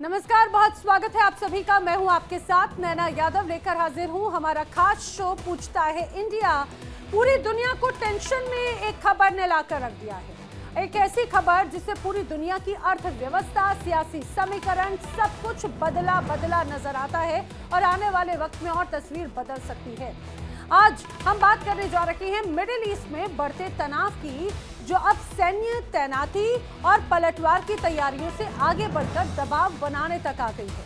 नमस्कार, बहुत स्वागत है आप सभी का। मैं हूं आपके साथ नैना यादव, लेकर हाजिर हूं हमारा खास शो पूछता है इंडिया। पूरी दुनिया को टेंशन में एक खबर ने लाकर रख दिया है, एक ऐसी खबर जिससे पूरी दुनिया की अर्थव्यवस्था, सियासी समीकरण सब कुछ बदला बदला नजर आता है और आने वाले वक्त में और तस्वीर बदल सकती है। आज हम बात करने जा रहे हैं मिडिल ईस्ट में बढ़ते तनाव की, जो अब सैन्य तैनाती और पलटवार की तैयारियों से आगे बढ़कर दबाव बनाने तक आ गई है।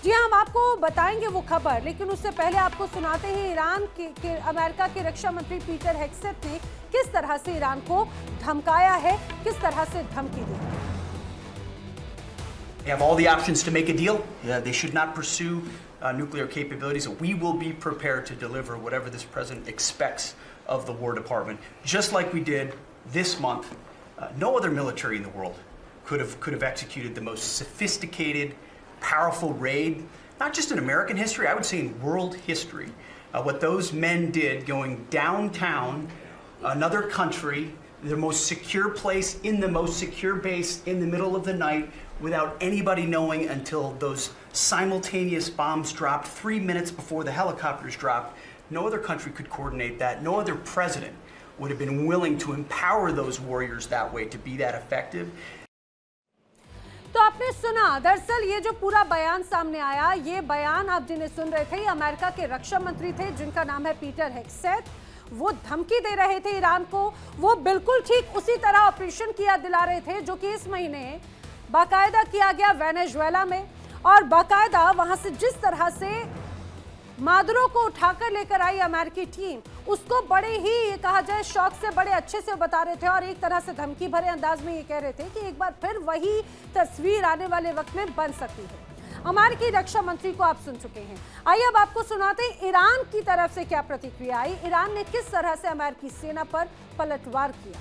जी हाँ, हम आपको बताएंगे वो खबर, लेकिन उससे पहले आपको सुनाते हैं ईरान के अमेरिका के रक्षा मंत्री पीटर हेग्सेट ने किस तरह से ईरान को धमकाया है, किस तरह से धमकी दी है। They have all the options to make a deal. They should not pursue nuclear capabilities. We will be prepared to deliver whatever this president expects of the War Department, just like we did this month. No other military in the world could have executed the most sophisticated, powerful raid, not just in American history, I would say in world history. What those men did, going downtown, another country, the most secure place in the most secure base in the middle of the night, without anybody knowing until those simultaneous bombs dropped 3 minutes before the helicopters dropped. No other country could coordinate that. No other president would have been willing to empower those warriors that way, to be that effective. तो आपने सुना, दरअसल ये जो पूरा बयान सामने आया, ये बयान आप जिन्हें सुन रहे थे, ये अमेरिका के रक्षा मंत्री थे जिनका नाम है पीटर हेग्सेट। वो धमकी दे रहे थे ईरान को। वो बिल्कुल ठीक उसी तरह ऑपरेशन किया दिला रहे थे जो कि इस महीने बाकायदा किया गया वेनेजुएला में, और बाकायदा वहां से जिस तरह से मादुरो को उठाकर लेकर आई अमेरिकी टीम, उसको बड़े ही ये कहा जाए शौक से, बड़े अच्छे से बता रहे थे और एक तरह से धमकी भरे अंदाज में ये कह रहे थे कि एक बार फिर वही तस्वीर आने वाले वक्त में बन सकती है। अमेरिकी रक्षा मंत्री को आप सुन चुके हैं। आइए अब आपको सुनाते हैं ईरान की तरफ से क्या प्रतिक्रिया आई, ईरान ने किस तरह से अमेरिकी सेना पर पलटवार किया।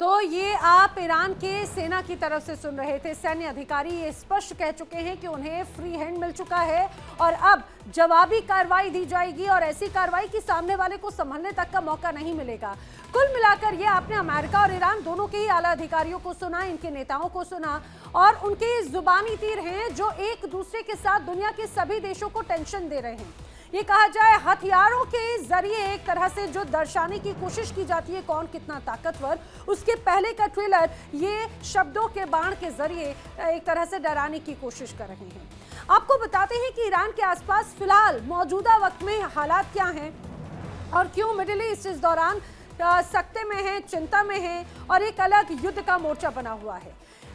तो ये आप ईरान के सेना की तरफ से सुन रहे थे। सैन्य अधिकारी ये स्पष्ट कह चुके हैं कि उन्हें फ्री हैंड मिल चुका है और अब जवाबी कार्रवाई दी जाएगी और ऐसी कार्रवाई कि सामने वाले को संभलने तक का मौका नहीं मिलेगा। कुल मिलाकर ये आपने अमेरिका और ईरान दोनों के ही आला अधिकारियों को सुना, इनके नेताओं को सुना, और उनके जुबानी तीर हैं जो एक दूसरे के साथ दुनिया के सभी देशों को टेंशन दे रहे हैं। ये कहा जाए हथियारों के जरिए एक तरह से जो दर्शाने की कोशिश की जाती है कौन कितना ताकतवर, उसके पहले का ट्रेलर ये शब्दों के बाण के जरिए एक तरह से डराने की कोशिश कर रहे हैं। आपको बताते हैं कि ईरान के आसपास फिलहाल मौजूदा वक्त में हालात क्या हैं और क्यों मिडिल ईस्ट इस दौरान सकते में है, चिंता में है और एक अलग युद्ध का मोर्चा बना हुआ है।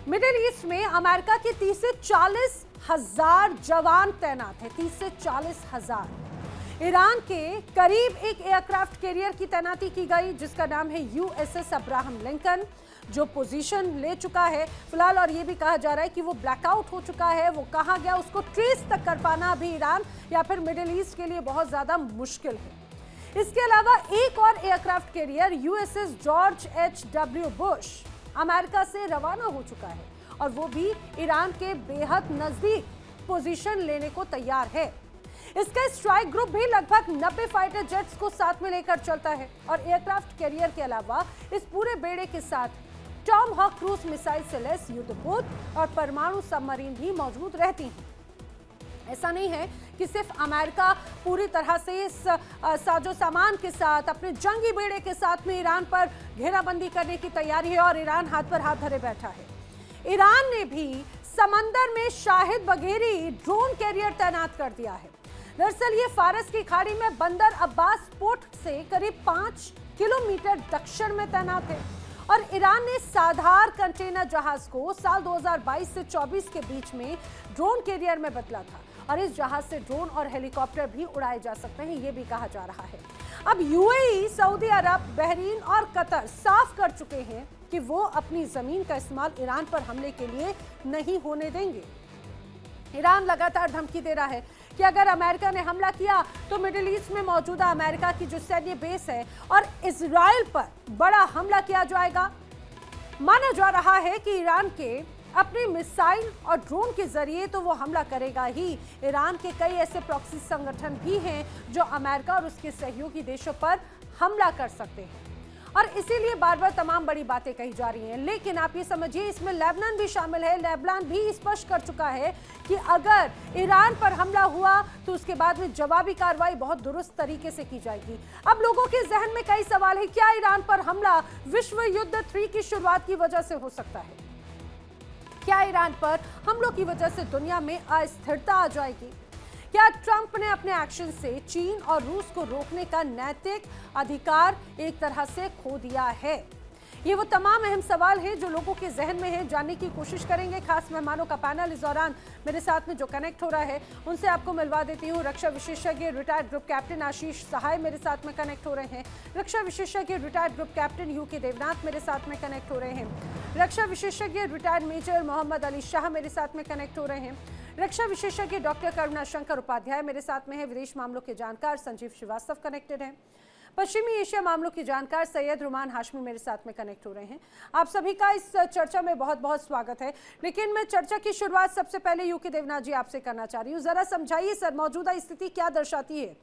मिडिल ईस्ट में अमेरिका के 30 से 40 हजार जवान तैनात है, 30 से 40 हजार। ईरान के करीब एक एयरक्राफ्ट कैरियर की तैनाती की गई जिसका नाम है USS अब्राहम लिंकन, जो पोजीशन ले चुका है फिलहाल, और ये भी कहा जा रहा है कि वो ब्लैकआउट हो चुका है। वो कहाँ गया उसको ट्रेस तक कर पाना अभी ईरान या फिर मिडिल ईस्ट के लिए बहुत ज़्यादा मुश्किल है। इसके अलावा एक और aircraft carrier USS George H.W. Bush America से रवाना हो चुका है और वो भी ईरान के बेहद नजदीक पोजीशन लेने को तैयार है। इसका स्ट्राइक ग्रुप भी लगभग 90 फाइटर जेट्स को साथ में लेकर चलता है और एयरक्राफ्ट कैरियर के अलावा इस पूरे बेड़े के साथ टॉम हॉक क्रूज मिसाइल से लैस युद्धपोत और परमाणु सबमरीन भी मौजूद रहती हैं। ऐसा नहीं है कि सिर्फ अमेरिका पूरी तरह से इस साजो सामान के साथ, अपने जंगी बेड़े के साथ में ईरान पर घेराबंदी करने की तैयारी है और ईरान हाथ पर हाथ धरे बैठा है। ईरान ने भी समंदर में शाहिद बघेरी ड्रोन कैरियर तैनात कर दिया है। दरअसल ये फारस की खाड़ी में बंदर अब्बास पोर्ट से करीब 5 किलोमीटर दक्षिण में तैनात है और ईरान ने साधार कंटेनर जहाज को साल 2022 से 24 के बीच में ड्रोन कैरियर में बदला था और इस जहाज से ड्रोन और हेलीकॉप्टर भी उड़ाए जा सकते हैं, ये भी कहा जा रहा है। अब यूएई, सऊदी अरब, बहरीन और कतर साफ कर चुके हैं कि वो अपनी जमीन का इस्तेमाल ईरान पर हमले के लिए नहीं होने देंगे। ईरान लगातार धमकी दे रहा है कि अगर अमेरिका ने हमला किया तो मिडिल ईस्ट में मौजूदा अमेरिका की जो सैन्य बेस है और इजराइल पर बड़ा हमला किया जाएगा। माना जा रहा है कि ईरान के अपने मिसाइल और ड्रोन के जरिए तो वो हमला करेगा ही। ईरान के कई ऐसे प्रॉक्सी संगठन भी हैं जो अमेरिका और उसके सहयोगी देशों पर हमला कर सकते हैं और इसीलिए बार बार तमाम बड़ी बातें कही जा रही हैं। लेकिन आप ये समझिए, इसमें लेबनान भी शामिल है। लेबनान भी स्पष्ट कर चुका है कि अगर ईरान पर हमला हुआ तो उसके बाद में जवाबी कार्रवाई बहुत दुरुस्त तरीके से की जाएगी। अब लोगों के जहन में कई सवाल है, क्या ईरान पर हमला विश्व युद्ध 3 की शुरुआत की वजह से हो सकता है? क्या ईरान पर हमलों की वजह से दुनिया में अस्थिरता आ जाएगी? क्या ट्रंप ने अपने एक्शन से चीन और रूस को रोकने का नैतिक अधिकार एक तरह से खो दिया है? ये वो तमाम अहम सवाल हैं जो लोगों के जहन में हैं, जानने की कोशिश करेंगे। खास मेहमानों का पैनल इस दौरान मेरे साथ में जो कनेक्ट हो रहा है उनसे आपको मिलवा देती हूँ। रक्षा विशेषज्ञ retired group captain Ashish Sahay मेरे साथ में कनेक्ट हो रहे हैं। रक्षा विशेषज्ञ retired group captain UK Devnath मेरे साथ में कनेक्ट हो रहे हैं। रक्षा विशेषज्ञ रिटायर्ड मेजर मोहम्मद अली शाह मेरे साथ में कनेक्ट हो रहे हैं। रक्षा विशेषज्ञ डॉक्टर करुणा शंकर उपाध्याय मेरे साथ में है। विदेश मामलों के जानकार संजीव श्रीवास्तव कनेक्टेड हैं। पश्चिमी एशिया मामलों की जानकार सैयद रुमान हाशमी मेरे साथ में कनेक्ट हो रहे हैं। आप सभी का इस चर्चा में बहुत बहुत स्वागत है। लेकिन मैं चर्चा की शुरुआत सबसे पहले यूके देवनाथ जी आपसे करना चाह रही हूँ। जरा समझाइए सर, मौजूदा स्थिति क्या दर्शाती है?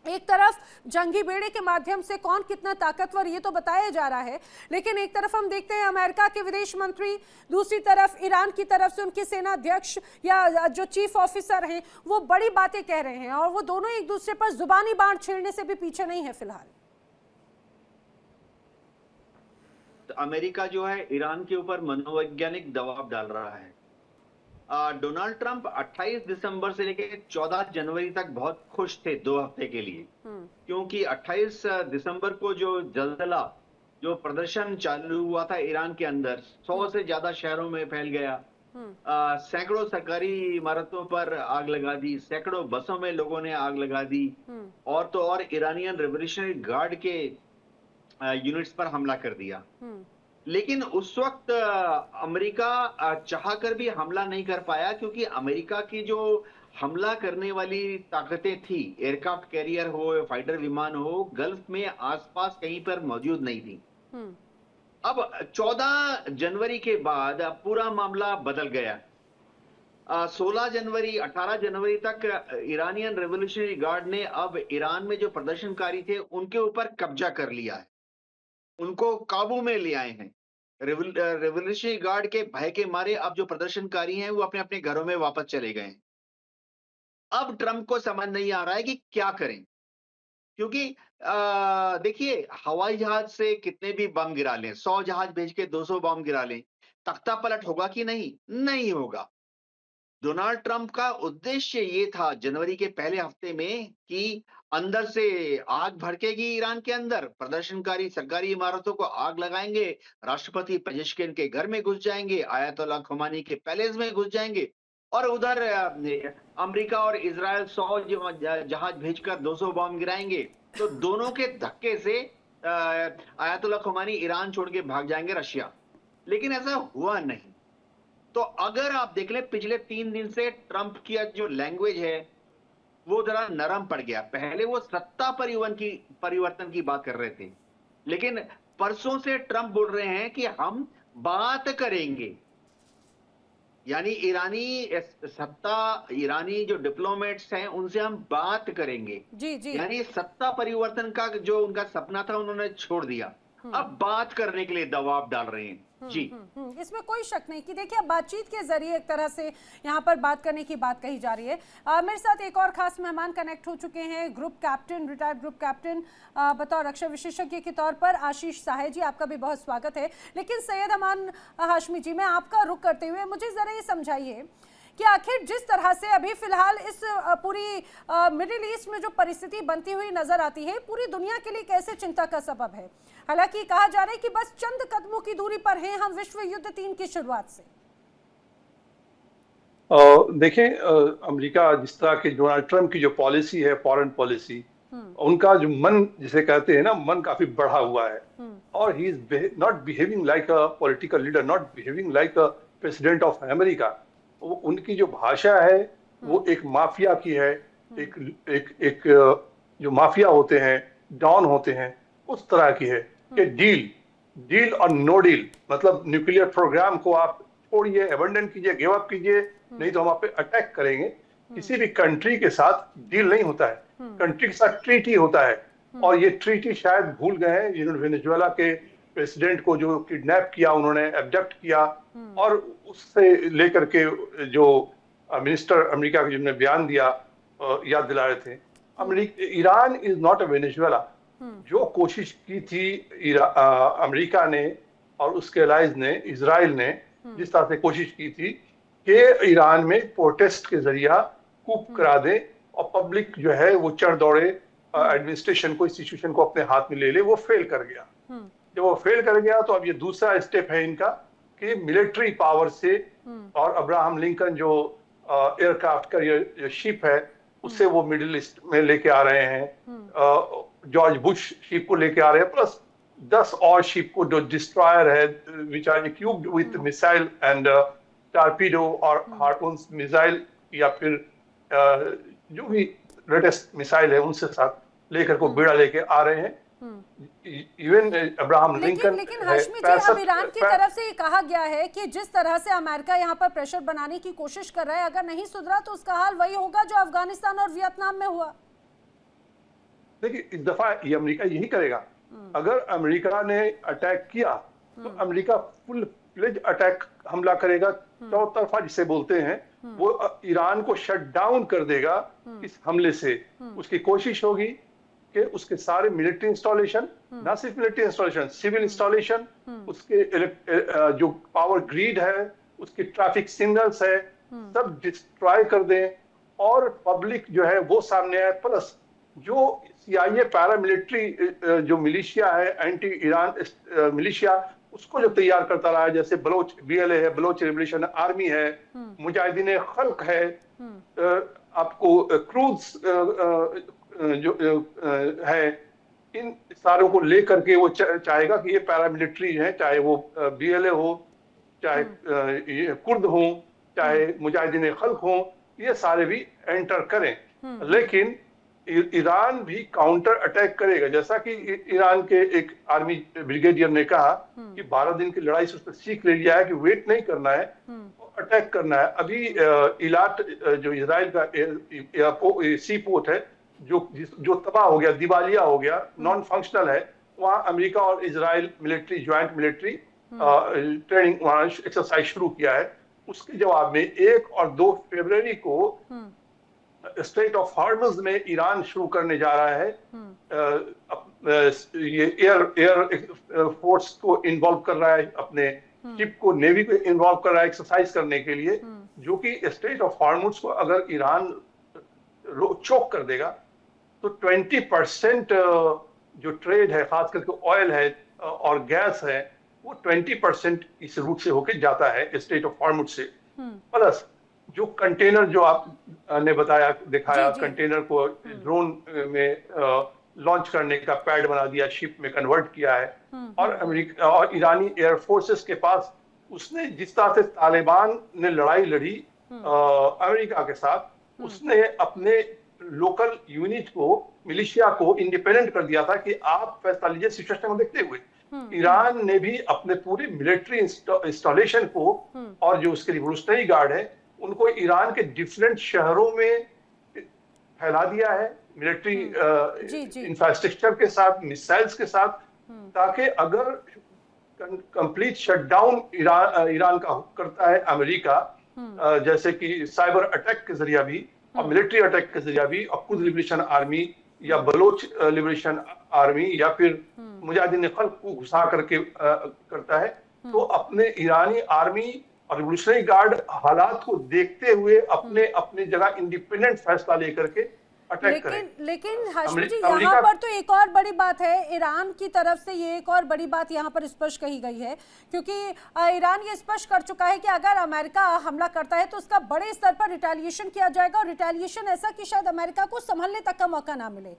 एक तरफ जंगी बेड़े के माध्यम से कौन कितना ताकतवर ये तो बताया जा रहा है, लेकिन एक तरफ हम देखते हैं अमेरिका के विदेश मंत्री, दूसरी तरफ ईरान की तरफ से उनके सेना अध्यक्ष या जो चीफ ऑफिसर हैं वो बड़ी बातें कह रहे हैं और वो दोनों एक दूसरे पर जुबानी बाण छेड़ने से भी पीछे नहीं है फिलहाल। तो अमेरिका जो है ईरान के ऊपर मनोवैज्ञानिक दबाव डाल रहा है। डोनाल्ड ट्रंप 28 दिसंबर से लेकर 14 जनवरी तक बहुत खुश थे 2 हफ्ते के लिए, क्योंकि 28 दिसंबर को जो जलजला, जो प्रदर्शन चालू हुआ था ईरान के अंदर, 100 से ज्यादा शहरों में फैल गया। सैकड़ों सरकारी इमारतों पर आग लगा दी, सैकड़ों बसों में लोगों ने आग लगा दी और तो और ईरानियन रेवोल्यूशनरी गार्ड के यूनिट्स पर हमला कर दिया। लेकिन उस वक्त अमेरिका चाहकर भी हमला नहीं कर पाया, क्योंकि अमेरिका की जो हमला करने वाली ताकतें थी, एयरक्राफ्ट कैरियर हो, फाइटर विमान हो, गल्फ में आसपास कहीं पर मौजूद नहीं थी। अब 14 जनवरी के बाद पूरा मामला बदल गया। 16 जनवरी 18 जनवरी तक ईरानियन रेवोल्यूशनरी गार्ड ने अब ईरान में जो प्रदर्शनकारी थे उनके ऊपर कब्जा कर लिया है, उनको काबू में ले आए हैं। रेवोल्यूशनरी गार्ड के भय के मारे अब जो प्रदर्शनकारी हैं वो अपने अपने घरों में वापस चले गए। अब ट्रंप को समझ नहीं आ रहा है कि क्या करें, क्योंकि देखिए, हवाई जहाज से कितने भी बम गिरा लें, 100 जहाज भेज के 200 बम गिरा लें, तख्ता पलट होगा कि नहीं? नहीं होगा। डोनाल्ड ट्रंप का उद्देश्य ये था जनवरी के पहले हफ्ते में कि अंदर से आग भड़केगी ईरान के अंदर, प्रदर्शनकारी सरकारी इमारतों को आग लगाएंगे, राष्ट्रपति पेजेश्किन के घर में घुस जाएंगे, आयतुल्लाह खुमानी के पैलेस में घुस जाएंगे और उधर अमेरिका और इजराइल 100 जहाज भेजकर 200 बम गिराएंगे। तो दोनों के धक्के से आयतुल्लाह खुमानी ईरान छोड़ के भाग जाएंगे रशिया। लेकिन ऐसा हुआ नहीं। तो अगर आप देख लें, पिछले 3 दिन से ट्रंप की जो लैंग्वेज है वो जरा नरम पड़ गया। पहले वो सत्ता परिवर्तन की बात कर रहे थे, लेकिन परसों से ट्रंप बोल रहे हैं कि हम बात करेंगे, यानी ईरानी जो डिप्लोमेट्स हैं उनसे हम बात करेंगे। जी। यानी सत्ता परिवर्तन का जो उनका सपना था उन्होंने छोड़ दिया, अब बात करने के लिए दबाव डाल रहे हैं। जी। इसमें कोई शक नहीं कि देखिए, बातचीत के जरिए एक तरह से यहाँ पर बात करने की बात कही जा रही है। मेरे साथ एक और खास मेहमान कनेक्ट हो चुके हैं, group captain, retired group captain बतौर रक्षा विशेषज्ञ के तौर पर आशीष सहाय जी, आपका भी बहुत स्वागत है। लेकिन सैयद रुमान हाशमी जी, मैं आपका रुख करते हुए मुझे जरा ये समझाइए कि आखिर जिस तरह से अभी फिलहाल इस पूरी मिडिल ईस्ट में जो परिस्थिति बनती हुई नजर आती है, पूरी दुनिया के लिए कैसे चिंता का सबब है? हालांकि कहा जा रहा है कि बस चंद कदमों की दूरी पर हैं हम विश्व युद्ध 3 की शुरुआत से। देखें, अमेरिका जिस तरह के डोनाल्ड ट्रंप की जो पॉलिसी है, फॉरेन पॉलिसी, उनका जो मन जिसे कहते हैं ना, मन काफी बढ़ा हुआ है। और he is not behaving like a political leader, not behaving like a president of America. उनकी जो भाषा है वो एक माफिया की है, एक एक एक जो माफिया होते हैं, डॉन होते हैं, उस तरह की है कि डील और नो डील, मतलब न्यूक्लियर प्रोग्राम को आप छोड़िए, अबंडन कीजिए, गिव अप कीजिए, नहीं तो हम आप पे अटैक करेंगे। किसी भी कंट्री के साथ डील नहीं होता है, कंट्री के साथ ट्रीटी होता है। और ये ट्रीटी शायद भूल गए हैं, जिन्होंने वेनेजुएला के प्रेसिडेंट को जो किडनैप किया, उन्होंने एब्डक्ट किया, और उससे लेकर के जो मिनिस्टर अमेरिका के जिन्होंने बयान दिया, याद दिला रहे थे। Iran is not a Venezuela. जो कोशिश की थी अमेरिका ने और उसके अलाइज ने, इजराइल ने जिस तरह से कोशिश की थी कि ईरान में प्रोटेस्ट के जरिया कूप करा दे और पब्लिक जो है वो चढ़ दौड़े, एडमिनिस्ट्रेशन को, इंस्टीट्यूशन को अपने हाथ में ले ले, वो फेल कर गया। जब वो फेल कर गया तो अब ये दूसरा स्टेप है इनका कि मिलिट्री पावर से, और अब्राहम लिंकन जो एयरक्राफ्ट का ये शिप है, उससे वो मिडिल ईस्ट में लेके आ रहे हैं, जॉर्ज बुश शिप को लेके आ रहे हैं, प्लस 10 और शिप को जो डिस्ट्रॉयर है, which are equipped with missile and torpedo और हार्पून्स मिसाइल, या फिर जो भी लेटेस्ट मिसाइल है उनसे साथ लेकर को बेड़ा लेके आ रहे हैं। Even Abraham Lincoln. लेकिन हाशमी जी, अब ईरान की तरफ से ये कहा गया है कि जिस तरह से अमेरिका यहाँ पर प्रेशर बनाने की कोशिश कर रहा है, अगर नहीं सुधरा तो उसका हाल वही होगा जो अफगानिस्तान और वियतनाम में हुआ। देखिए, इस दफा ये अमेरिका यही करेगा। अगर अमेरिका ने अटैक किया तो अमेरिका फुल फ्लेज अटैक हमला करेगा, चौतरफा जिसे बोलते हैं, वो ईरान को शट डाउन कर देगा इस हमले से। उसकी कोशिश होगी कि उसके सारे मिलिट्री इंस्टॉलेशन, ना सिर्फ मिलिट्री इंस्टॉलेशन, सिविल इंस्टॉलेशन, उसके जो पावर ग्रिड है, उसके ट्रैफिक सिग्नल्स है, सब डिस्ट्रॉय कर दें और पब्लिक जो है वो सामने आए। प्लस जो CIA पैरामिलिट्री जो मिलिशिया है, एंटी ईरान मिलिशिया, उसको जो तैयार करता रहा है, जैसे बलोच BLA है, बलोच रिवोल्यूशन आर्मी है, मुजाहिदीन खल्क है, आपको क्रूज जो है, इन सारों को लेकर के वो चाहेगा कि ये पैरामिलिट्री है, चाहे वो BLA हो, चाहे कुर्द हो, चाहे मुजाहिदीन खल्क हो, ये सारे भी एंटर करें। लेकिन ईरान भी काउंटर अटैक करेगा, जैसा कि ईरान के एक आर्मी ब्रिगेडियर ने कहा कि 12 दिन की लड़ाई से उसने सीख ले लिया है कि वेट नहीं करना है, अटैक करना है। अभी इलाट जो इजराइल का सी पोर्ट है, जो तबाह हो गया, दिवालिया हो गया, नॉन फंक्शनल है, वहां अमेरिका और Israel military, joint military training, वहां एक्सरसाइज शुरू किया है। उसके जवाब में 1 और 2 फरवरी को स्ट्रेट ऑफ हॉर्मुज में ईरान शुरू करने जा रहा है, ये एयर फोर्स को इन्वॉल्व कर रहा है, अपने शिप को, नेवी को इन्वॉल्व कर रहा है एक्सरसाइज करने के लिए, जो कि स्ट्रेट ऑफ हॉर्मुज को अगर ईरान चोक कर देगा तो 20% जो ट्रेड है, खास करके ऑयल है और गैस है, वो 20% इस रूट से होके जाता है, स्ट्रेट ऑफ हॉर्मुज से। प्लस जो कंटेनर जो आपने बताया, दिखाया, कंटेनर को ड्रोन में लॉन्च करने का पैड बना दिया, शिप में कन्वर्ट किया है। और अमेरिका और ईरानी एयर फोर्सेस के पास, उसने जिस तरह से तालिबान ने लड़ाई लड़ी अमेरिका के साथ, उसने अपने लोकल यूनिट को, मिलिशिया को इंडिपेंडेंट कर दिया था कि आप फैसला लीजिए सिचुएशन को देखते हुए। ईरान ने भी अपने पूरे मिलिट्री इंस्टॉलेशन को और जो उसके रिवोल्यूशनरी गार्ड है उनको ईरान के डिफरेंट शहरों में फैला दिया है, मिलिट्री इंफ्रास्ट्रक्चर के साथ, मिसाइल्स के साथ, ताकि अगर कंप्लीट शटडाउन ईरान का करता है अमेरिका, जैसे कि साइबर अटैक के जरिया भी और मिलिट्री अटैक के जरिया भी, और खुद लिबरेशन आर्मी या बलोच लिबरेशन आर्मी या फिर मुजाहिदीन खल्क को घुसा करके करता है, तो अपने ईरानी आर्मी और रिवोल्यूशनरी गार्ड हालात को देखते हुए अपने अपने जगह इंडिपेंडेंट फैसला लेकर के अटैक करें। लेकिन हाशमी जी, अमेरिका यहाँ पर तो एक और बड़ी बात है, ईरान की तरफ से ये एक और बड़ी बात यहाँ पर स्पष्ट कही गई है, क्योंकि ईरान ये स्पष्ट कर चुका है कि अगर अमेरिका हमला करता है तो उसका बड़े स्तर पर रिटेलिएशन किया जाएगा, और रिटेलिएशन ऐसा कि शायद अमेरिका को संभलने तक का मौका ना मिले।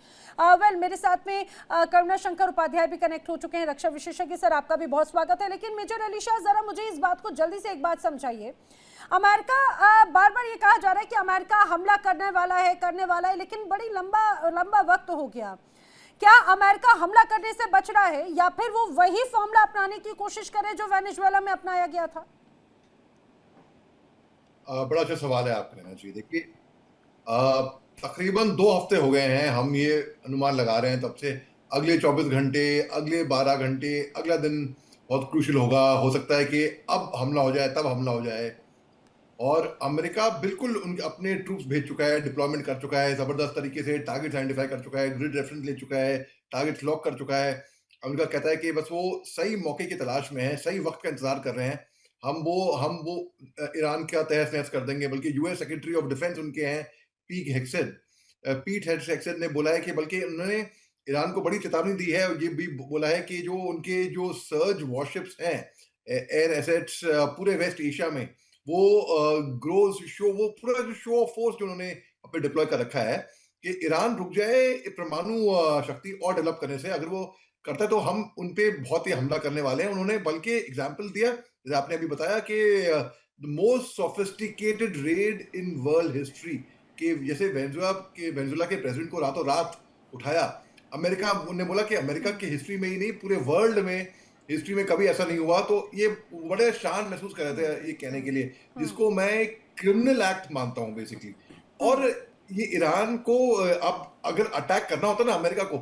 वेल, मेरे साथ में करुणा शंकर उपाध्याय भी कनेक्ट हो चुके हैं, रक्षा विशेषज्ञ। सर, आपका भी बहुत स्वागत है। लेकिन मेजर अली शाह, जरा मुझे इस बात को जल्दी से एक बात समझाइए। अमेरिका, बार बार ये कहा जा रहा है कि अमेरिका हमला करने वाला है, लेकिन बड़ी लंबा वक्त हो गया। क्या अमेरिका हमला करने से बच रहा है, या फिर वो वही फॉर्मूला अपनाने की कोशिश करे जो वेनेजुएला में अपनाया गया था? बड़ा अच्छा सवाल है आपका, लेना चाहिए। देखिए, तकरीबन 2 हफ्ते हो गए हैं हम ये अनुमान लगा रहे हैं तब से, अगले 24 घंटे, अगले 12 घंटे, अगला दिन बहुत क्रूशियल होगा, हो सकता है कि अब हमला हो जाए, तब हमला हो जाए। और अमेरिका बिल्कुल उनके अपने ट्रूप्स भेज चुका है, डिप्लॉयमेंट कर चुका है, जबरदस्त तरीके से टारगेट आइडेंटिफाई कर चुका है, ग्रिड रेफरेंस ले चुका है, टारगेट लॉक कर चुका है। अमेरिका कहता है कि बस वो सही मौके की तलाश में है, सही वक्त का इंतजार कर रहे हैं। हम वो ईरान का तहस नहस कर देंगे। बल्कि यूएस सेक्रेटरी ऑफ डिफेंस उनके हैं पीट हेगसेथ ने बोला है कि बल्कि उन्होंने ईरान को बड़ी चेतावनी दी है, और ये भी बोला है कि जो उनके जो सर्ज वॉरशिप्स हैं, एयर एसेट्स पूरे वेस्ट एशिया में, वो वो पूरा जो शो ऑफ फोर्स जो उन्होंने अपने डिप्लॉय कर रखा है कि ईरान रुक जाए परमाणु शक्ति और डेवलप करने से। अगर वो करता है तो हम उन पे बहुत ही हमला करने वाले हैं। उन्होंने बल्कि एग्जांपल दिया, जैसे आपने अभी बताया, कि the most sophisticated red in world history, कि जैसे वेनेजुएला के प्रेसिडेंट को रातों रात उठाया अमेरिका। उन्होंने बोला कि अमेरिका की हिस्ट्री में ही नहीं, पूरे वर्ल्ड में हिस्ट्री में कभी ऐसा नहीं हुआ। तो ये बड़े शान महसूस कर रहे थे ये कहने के लिए, जिसको मैं एक क्रिमिनल एक्ट मानता हूं बेसिकली। और ये ईरान को अब अगर अटैक करना होता ना अमेरिका को,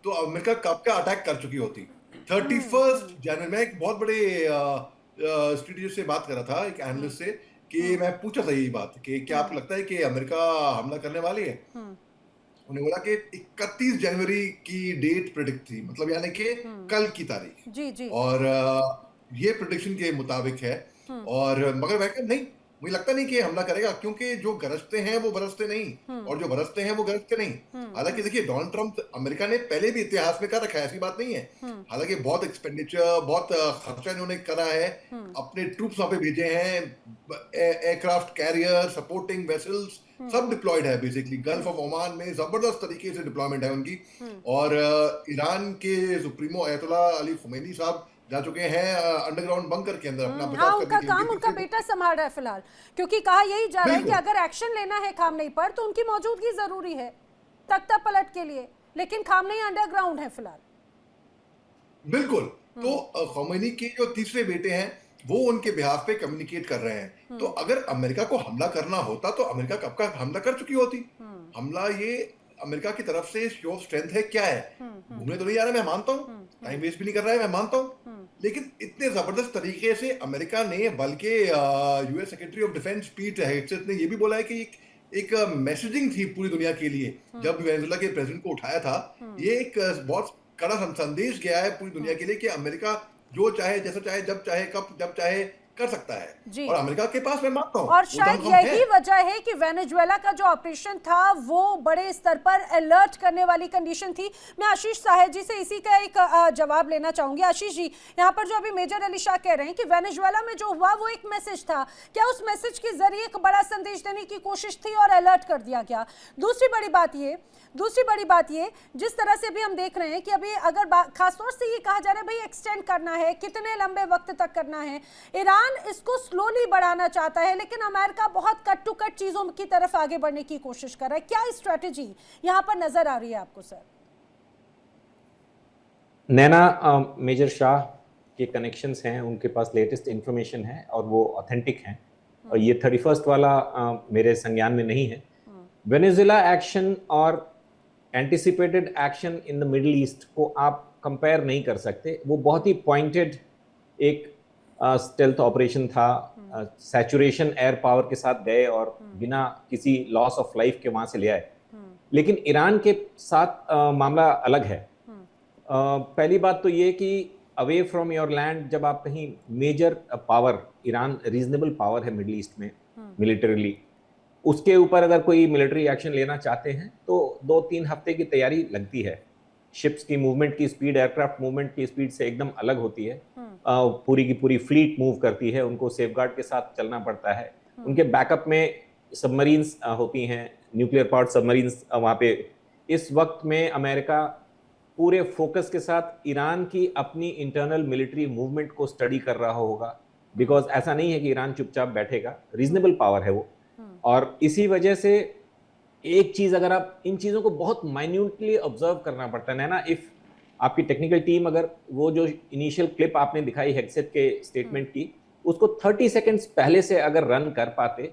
तो अमेरिका कब का अटैक कर चुकी होती। 31 जनवरी में एक बहुत बड़े स्ट्रेटेजिस्ट से बात कर रहा था, एक एनालिस्ट से, कि मैं पूछा था यही बात कि क्या आपको लगता है कि अमेरिका हमला करने वाली है। उन्होंने बोला कि 31 जनवरी की डेट प्रेडिक्ट थी, मतलब यानी कि कल की तारीख। जी। और ये प्रेडिक्शन के मुताबिक है। और मगर मैं कहा नहीं, मुझे लगता नहीं कि हमला करेगा, क्योंकि जो गरजते हैं वो बरसते नहीं, और जो बरसते हैं वो गरजते नहीं। हालांकि देखिए, डोनाल्ड ट्रंप, अमेरिका ने पहले भी इतिहास में कर रखा है, ऐसी बात नहीं है। हालांकि बहुत एक्सपेंडिचर, बहुत खर्चा इन्होंने करा है, अपने ट्रूप्स वहां पे भेजे हैं, एयरक्राफ्ट कैरियर, सपोर्टिंग वेसल्स सब डिप्लॉयड है। बेसिकली गल्फ ऑफ ओमान में जबरदस्त तरीके से डिप्लॉयमेंट है उनकी। और ईरान के सुप्रीमो अयतुल्ला अली खुमैनी साहब जा चुके हैं अंडरग्राउंड बंकर के अंदर अपना बचाव उनका काम उनका बेटा संभाल रहा है फिलहाल, क्योंकि कहा यही जा रहा है कि अगर एक्शन लेना है खामनेई पर तो उनकी मौजूदगी जरूरी है तख्ता पलट के लिए, लेकिन खामनेई अंडरग्राउंड है फिलहाल। बिल्कुल। तो खुमैनी के जो तीसरे बेटे हैं वो उनके बिहाफ पे कम्युनिकेट कर रहे हैं। तो अगर अमेरिका को हमला करना होता तो अमेरिका कब का हमला कर चुकी होती। हमला ये अमेरिका की तरफ से शो ऑफ स्ट्रेंथ है, क्या है, घूमने तो नहीं जा रहा, मैं मानता हूँ, टाइम वेस्ट भी नहीं कर रहा है, मैं मानता हूँ। लेकिन इतने जबरदस्त तरीके से अमेरिका ने, बल्कि US secretary of defence Pete Hegseth ने ये भी बोला है कि एक मैसेजिंग थी पूरी दुनिया के लिए। जब वेनेजुएला के प्रेसिडेंट को उठाया था, ये एक बहुत कड़ा संदेश गया है पूरी दुनिया के लिए कि अमेरिका जो चाहे, जैसा चाहे, जब चाहे, कब जब चाहे कर सकता है। और अमेरिका के पास मैं मानता हूं, और शायद यही वजह है कि वेनेजुएला का जो ऑपरेशन था वो बड़े स्तर पर अलर्ट करने वाली कंडीशन थी। मैं आशीष साहेब जी से इसी का एक जवाब लेना चाहूंगी। आशीष जी, यहाँ पर जो अभी मेजर अली शाह कह रहे हैं कि वेनेजुएला में जो हुआ वो एक मैसेज था, क्या उस मैसेज के जरिए एक बड़ा संदेश देने की कोशिश थी और अलर्ट कर दिया गया? दूसरी बड़ी बात ये जिस तरह से अभी हम देख रहे हैं कि अभी अगर खासतौर से ये कहा जा रहा है भाई एक्सटेंड करना है, कितने लंबे वक्त तक करना है, ईरान इसको स्लोली बढ़ाना चाहता है, लेकिन अमेरिका बहुत कट टू कट चीजों की तरफ आगे बढ़ने की कोशिश कर रहा है। क्या स्ट्रेटेजी यहाँ पर नजर आ रही है आपको सर? नैना, मेजर शाह के कनेक्शंस हैं, उनके पास लेटेस्ट इंफॉर्मेशन है और वो ऑथेंटिक हैं, और ये 31 वाला मेरे संज्ञान में नहीं है। वेनेजुएला एक्शन और anticipated action in the middle east को आप कंपेयर नहीं कर सकते। वो बहुत ही पॉइंटेड एक स्टेल्थ ऑपरेशन था, सैचुरेशन एयर पावर के साथ गए और बिना किसी लॉस ऑफ लाइफ के वहां से ले आए। लेकिन ईरान के साथ मामला अलग है। पहली बात तो ये कि अवे फ्रॉम योर लैंड, जब आप कहीं major power, Iran reasonable power है मिडिल ईस्ट में मिलिटरीली, उसके ऊपर अगर कोई मिलिट्री एक्शन लेना चाहते हैं तो 2-3 हफ्ते की तैयारी लगती है। शिप्स की मूवमेंट की स्पीड एयरक्राफ्ट मूवमेंट की स्पीड से एकदम अलग होती है। पूरी की पूरी फ्लीट मूव करती है, उनको सेफगार्ड के साथ चलना पड़ता है। उनके बैकअप में सबमरीन्स होती हैं, न्यूक्लियर पावर्ड सबमरीन्स वहाँ पे। इस वक्त में अमेरिका पूरे फोकस के साथ ईरान की अपनी इंटरनल मिलिट्री मूवमेंट को स्टडी कर रहा होगा, बिकॉज ऐसा नहीं है कि ईरान चुपचाप बैठेगा, रीजनेबल पावर है वो। और इसी वजह से एक चीज, अगर आप इन चीजों को बहुत माइन्यूटली ऑब्जर्व करना पड़ता है ना, इफ आपकी टेक्निकल टीम अगर वो जो इनिशियल क्लिप आपने दिखाई हेग्सेट के स्टेटमेंट की, उसको 30 सेकंड्स पहले से अगर रन कर पाते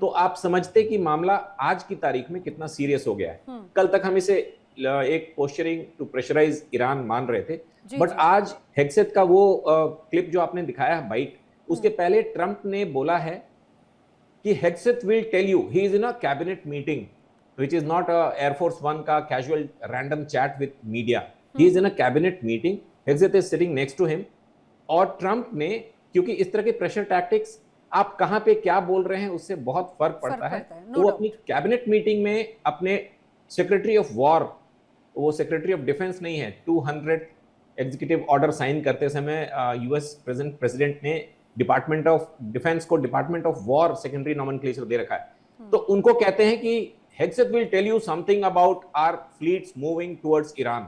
तो आप समझते कि मामला आज की तारीख में कितना सीरियस हो गया है। कल तक हम इसे एक पोस्चरिंग टू प्रेशराइज ईरान मान रहे थे, बट आज हेग्सेट का वो क्लिप जो आपने दिखाया है बाइट, उसके पहले ट्रंप ने बोला है कि Hegseth will tell you, he is in a cabinet meeting which is not a Air Force One का casual random chat with media. He is in a cabinet meeting. Hegseth is sitting next to him. और Trump ने, क्योंकि इस तरह के pressure tactics आप कहां पे क्या बोल रहे हैं उससे बहुत फर्क पड़ता है। तो वो अपनी कैबिनेट मीटिंग में अपने सेक्रेटरी ऑफ वॉर, वो सेक्रेटरी ऑफ डिफेंस नहीं है, 200 एग्जीक्यूटिव ऑर्डर साइन करते समय यूएस प्रेसिडेंट ने डिपार्टमेंट ऑफ डिफेंस को department of war secondary nomenclature दे रखा है। तो उनको कहते हैं कि Hegseth will tell you something about our fleets moving towards Iran.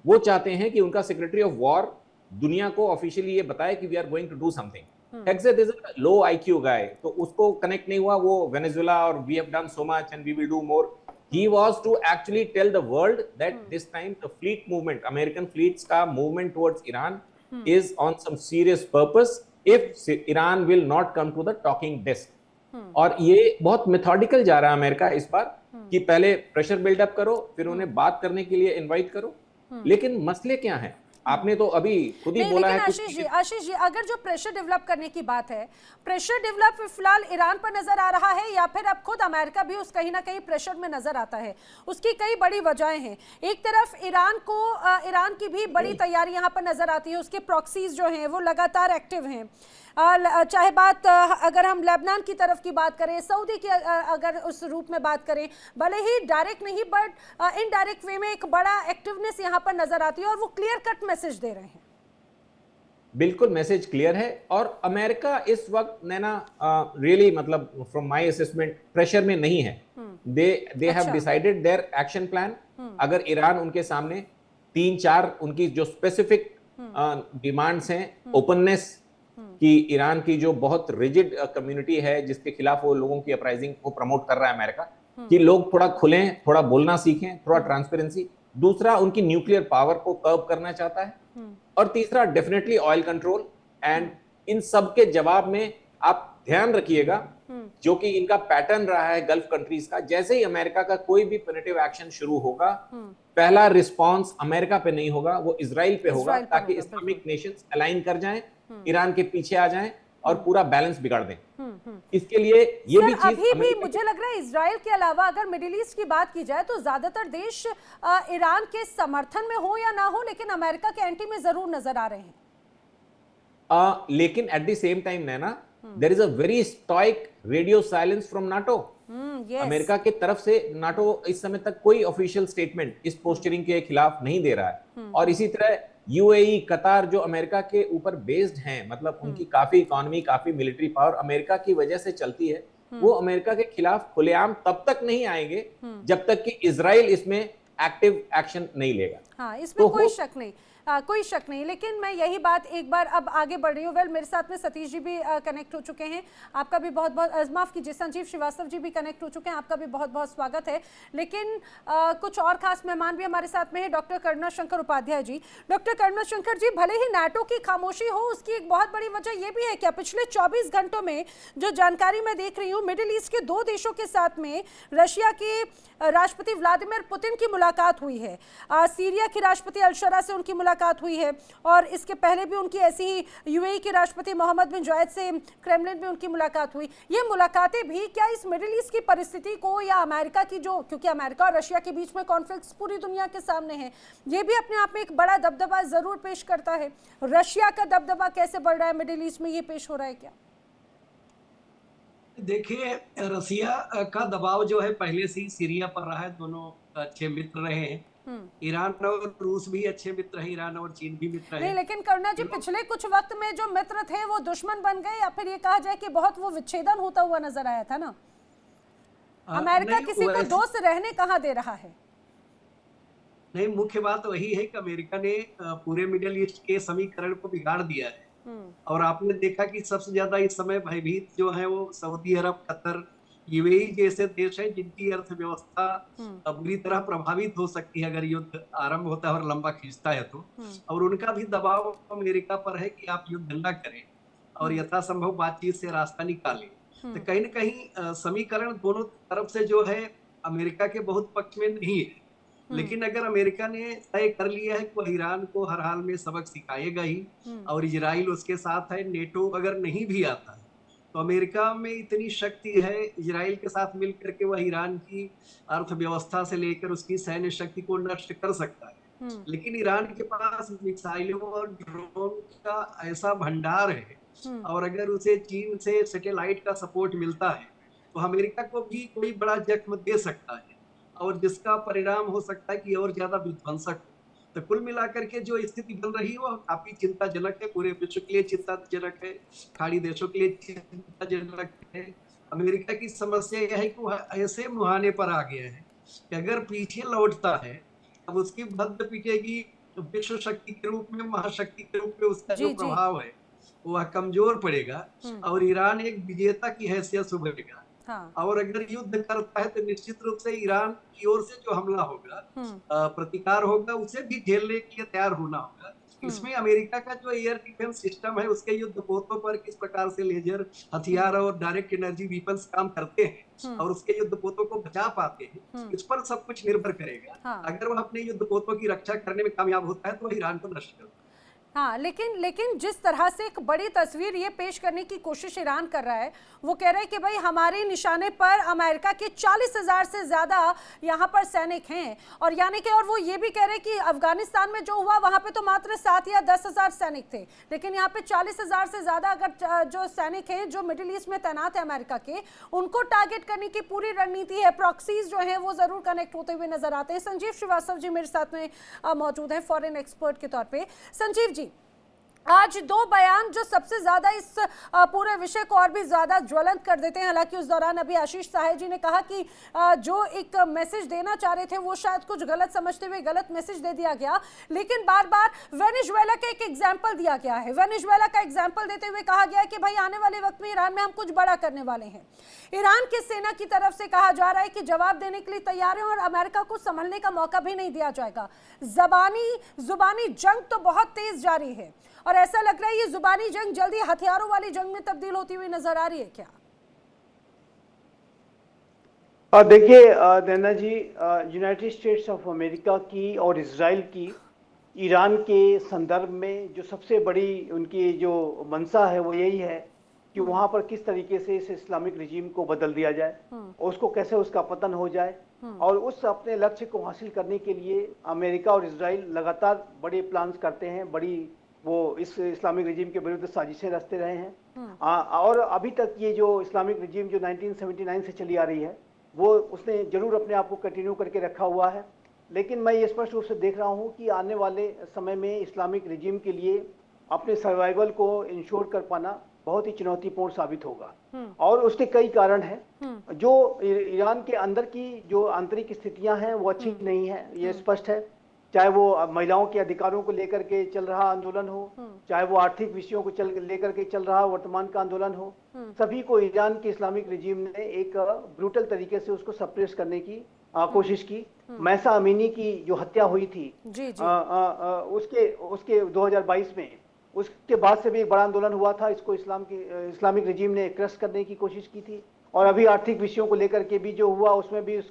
वो चाहते हैं कि उनका सेक्रेटरी ऑफ वॉर दुनिया को ऑफिशियली ये बताए कि we are going to do something. Hegseth is a low IQ guy, तो उसको कनेक्ट नहीं हुआ वो वेनेजुएला और we have done so much and we will do more. He was to actually tell the world that this time the fleet movement, American fleets का movement towards Iran is on some serious purpose if Iran will not come to the talking desk. और ये बहुत methodical जा रहा है America इस बार कि पहले प्रेशर बिल्डअप करो, फिर उन्हें बात करने के लिए इनवाइट करो। लेकिन मसले क्या हैं? आपने तो अभी खुद ही बोला है। आशीष जी, अगर जो प्रेशर डेवलप करने की बात है, प्रेशर डेवलप फिलहाल ईरान पर नजर आ रहा है या फिर अब खुद अमेरिका भी उस कहीं ना कहीं प्रेशर में नजर आता है? उसकी कई बड़ी वजहें हैं। एक तरफ ईरान की भी बड़ी तैयारी यहाँ पर नजर आती है, उसके प्रॉक्सीज जो हैं वो लगातार एक्टिव हैं। चाहे बात अगर हम लेबनान की तरफ की बात करें, सऊदी की अगर उस रूप में बात करें, भले ही डायरेक्ट नहीं बट इनडायरेक्ट वे में एक बड़ा एक्टिवनेस यहाँ पर नजर आती है और वो क्लियर कट मैसेज दे रहे हैं। बिल्कुल मैसेज क्लियर है। और अमेरिका इस वक्त नैना रियली मतलब फ्रॉम माय असेसमेंट प्रेशर में नहीं है। They have decided their action plan. अगर ईरान उनके सामने 3-4 उनकी जो स्पेसिफिक डिमांड्स हैं, ओपननेस कि ईरान की जो बहुत रिजिड कम्युनिटी है जिसके खिलाफ वो लोगों की अपराइजिंग को प्रमोट कर रहा है अमेरिका, कि लोग थोड़ा खुलें, थोड़ा बोलना सीखें, थोड़ा ट्रांसपेरेंसी। दूसरा, उनकी न्यूक्लियर पावर को कर्व करना चाहता है। और तीसरा, definitely oil control. And in सब के जवाब में आप ध्यान रखिएगा, जो कि इनका पैटर्न रहा है गल्फ कंट्रीज का, जैसे ही अमेरिका का कोई भी प्रिवेंटिव एक्शन शुरू होगा, पहला रिस्पांस अमेरिका पे नहीं होगा, वो इजराइल पे होगा, ताकि इस्लामिक नेशंस अलाइन कर जाएं, ईरान के पीछे आ जाएं और पूरा बैलेंस बिगाड़ दें। इसके लिए ये भी चीज अभी भी मुझे लग रहा है इजराइल के अलावा अगर मिडिल ईस्ट की बात की जाए तो ज्यादातर देश ईरान के समर्थन में हो या ना हो, लेकिन अमेरिका के एंटी में जरूर नजर आ रहे हैं। लेकिन at the same time Naina, there is a very stoic radio silence from NATO. America की तरफ से नाटो इस समय तक कोई ऑफिशियल स्टेटमेंट इस पोस्चरिंग के खिलाफ नहीं दे रहा है। और इसी तरह यूएई, कतार जो अमेरिका के ऊपर बेस्ड हैं, मतलब उनकी काफी इकोनॉमी, काफी मिलिट्री पावर अमेरिका की वजह से चलती है, वो अमेरिका के खिलाफ खुलेआम तब तक नहीं आएंगे जब तक कि इजराइल इसमें एक्टिव एक्शन नहीं लेगा। हाँ, इसमें कोई शक नहीं, कोई शक नहीं। लेकिन मैं यही बात एक बार अब आगे बढ़ रही हूँ। वेल, मेरे साथ में सतीश जी भी कनेक्ट हो चुके हैं, आपका भी बहुत बहुत माफ कीजिए, संजीव श्रीवास्तव जी भी कनेक्ट हो चुके हैं, आपका भी बहुत बहुत स्वागत है। लेकिन कुछ और खास मेहमान भी हमारे साथ में है, डॉक्टर करुणा शंकर उपाध्याय जी। डॉक्टर करुणा शंकर जी, भले ही नाटो की खामोशी हो, उसकी एक बहुत बड़ी वजह यह भी है कि पिछले 24 घंटों में जो जानकारी मैं देख रही हूँ, मिडिल ईस्ट के 2 देशों के साथ में रशिया के राष्ट्रपति व्लादिमीर पुतिन की मुलाकात हुई है, सीरिया की राष्ट्रपति अल-शरा से उनकी मुलाकात हुई है, और इसके पहले भी उनकी ऐसी ही यूएई के राष्ट्रपति मोहम्मद बिन जायद से क्रेमलिन में उनकी मुलाकात हुई। ये मुलाकातें भी क्या इस मिडिल ईस्ट की परिस्थिति को या अमेरिका की, जो क्योंकि अमेरिका और रशिया के बीच में कॉन्फ्लिक्ट्स पूरी दुनिया के सामने है, ये भी अपने आप में एक बड़ा दबदबा जरूर पेश करता है। रशिया का दबदबा कैसे बढ़ रहा है मिडिल ईस्ट में, ये पेश हो रहा है क्या? देखिए, रसिया का दबाव जो है पहले से ही सीरिया पर रहा है। दोनों अच्छे मित्र रहे हैं। ईरान और रूस भी अच्छे मित्र हैं, ईरान और चीन भी मित्र नहीं, हैं। लेकिन करुणा जी, पिछले कुछ वक्त में जो मित्र थे वो दुश्मन बन गए, या फिर ये कहा जाए कि बहुत वो विच्छेदन होता हुआ नजर आया था ना। अमेरिका किसी को दोस्त रहने कहाँ दे रहा है? नहीं, मुख्य बात वही है कि अमेरिका ने पूरे मिडिल ईस्ट के समीकरण को बिगाड़ दिया है। और आपने देखा कि सबसे ज्यादा इस समय भयभीत जो है वो सऊदी अरब, कतर, यूएई जैसे देश हैं जिनकी अर्थव्यवस्था बुरी तरह प्रभावित हो सकती है अगर युद्ध आरंभ होता है और लंबा खींचता है तो। और उनका भी दबाव अमेरिका पर है कि आप युद्ध न करें और यथासंभव बातचीत से रास्ता निकालें। तो कहीं न कहीं समीकरण दोनों तरफ से जो है अमेरिका के बहुत पक्ष में नहीं है। लेकिन अगर अमेरिका ने तय कर लिया है कि वह ईरान को हर हाल में सबक सिखाएगा ही, और इजराइल उसके साथ है, नेटो अगर नहीं भी आता है तो अमेरिका में इतनी शक्ति है इजराइल के साथ मिलकर के वह ईरान की अर्थव्यवस्था से लेकर उसकी सैन्य शक्ति को नष्ट कर सकता है। लेकिन ईरान के पास मिसाइलों और ड्रोन का ऐसा भंडार है, और अगर उसे चीन से सैटेलाइट का सपोर्ट मिलता है तो अमेरिका को भी कोई बड़ा जख्म दे सकता है, और जिसका परिणाम हो सकता है कि और ज्यादा विध्वंसक हो। तो कुल मिलाकर के जो स्थिति बन रही है वो काफी चिंताजनक है, पूरे विश्व के लिए चिंताजनक है, खाड़ी देशों के लिए चिंताजनक है। अमेरिका की समस्या यह है कि वह ऐसे मुहाने पर आ गया है कि अगर पीछे लौटता है अब उसकी भद्द पिटेगी विश्व शक्ति के रूप में, महाशक्ति के रूप में उसका जो प्रभाव है वह कमजोर पड़ेगा, और ईरान एक विजेता की हैसियत से उभरेगा। और अगर युद्ध करता है तो निश्चित रूप से ईरान की ओर से जो हमला होगा, प्रतिकार होगा, उसे भी झेलने के लिए तैयार होना होगा। इसमें अमेरिका का जो एयर डिफेंस सिस्टम है उसके युद्धपोतों पर किस प्रकार से लेजर हथियार और डायरेक्ट एनर्जी वेपन्स काम करते हैं और उसके युद्धपोतों को बचा पाते हैं, इस पर सब कुछ निर्भर करेगा। अगर वह अपने युद्धपोतों की रक्षा करने में कामयाब होता है तो वह ईरान को नष्ट करता है। हाँ, लेकिन जिस तरह से एक बड़ी तस्वीर ये पेश करने की कोशिश ईरान कर रहा है, वो कह रहा है कि भाई हमारे निशाने पर अमेरिका के 40,000 से ज़्यादा यहाँ पर सैनिक हैं, और यानी कि और वो ये भी कह रहे हैं कि अफगानिस्तान में जो हुआ वहाँ पे तो मात्र 7 या 10,000 सैनिक थे, लेकिन यहाँ पे 40,000 से ज़्यादा अगर जो सैनिक हैं जो मिडिल ईस्ट में तैनात है अमेरिका के, उनको टारगेट करने की पूरी रणनीति है। प्रॉक्सीज जो है वो ज़रूर कनेक्ट होते हुए नजर आते हैं। संजीव श्रीवास्तव जी मेरे साथ में मौजूद हैं फॉरेन एक्सपर्ट के तौर पर। संजीव जी, आज दो बयान जो सबसे ज्यादा इस पूरे विषय को और भी ज्यादा ज्वलंत कर देते हैं। हालांकि उस दौरान अभी आशीष साहे जी ने कहा कि जो एक मैसेज देना चाह रहे थे वो शायद कुछ गलत समझते हुए गलत मैसेज दे दिया गया, लेकिन बार बार वेनेजुएला का एक एग्जाम्पल दिया गया है। वेनेजुएला का एग्जाम्पल देते हुए कहा गया कि भाई आने वाले वक्त में ईरान में हम कुछ बड़ा करने वाले हैं। ईरान की सेना की तरफ से कहा जा रहा है कि जवाब देने के लिए तैयार है और अमेरिका को संभलने का मौका भी नहीं दिया जाएगा। जुबानी जंग तो बहुत तेज जारी है, और ऐसा लग रहा है ये जुबानी जंग जल्दी हथियारों वाली जंग में तब्दील होती हुई नजर आ रही है क्या? देखिए नैना जी, यूनाइटेड स्टेट्स ऑफ अमेरिका की और इजराइल की ईरान के संदर्भ में जो सबसे बड़ी उनकी जो मंशा है वो यही है कि वहां पर किस तरीके से इस इस्लामिक रिजीम को बदल दिया जाए, उसको कैसे उसका पतन हो जाए। और उस अपने लक्ष्य को हासिल करने के लिए अमेरिका और इजराइल लगातार बड़े प्लान्स करते हैं, बड़ी वो इस इस्लामिक रिजीम के विरुद्ध साजिशें रचते रहे हैं। और अभी तक ये जो इस्लामिक रिजीम जो 1979 से चली आ रही है वो उसने जरूर अपने आप को कंटिन्यू करके रखा हुआ है, लेकिन मैं ये स्पष्ट रूप से देख रहा हूँ कि आने वाले समय में इस्लामिक रिजीम के लिए अपने सर्वाइवल को इंश्योर कर पाना बहुत ही चुनौतीपूर्ण साबित होगा। और उसके कई कारण हैं। जो ईरान के अंदर की जो आंतरिक स्थितियां हैं वो अच्छी नहीं है, ये स्पष्ट है। चाहे वो महिलाओं के अधिकारों को लेकर के चल रहा आंदोलन हो, चाहे वो आर्थिक विषयों को लेकर के चल रहा वर्तमान का आंदोलन हो, सभी को ईरान के इस्लामिक रिजीम ने एक ब्रूटल तरीके से उसको सप्रेस करने की कोशिश की। महसा अमीनी की जो हत्या हुई थी उसके 2022 में, उसके बाद से भी एक बड़ा आंदोलन हुआ था। इसको इस्लामिक रिजीम ने क्रश करने की कोशिश की थी। और अभी आर्थिक विषयों को लेकर के भी जो हुआ उसमें भी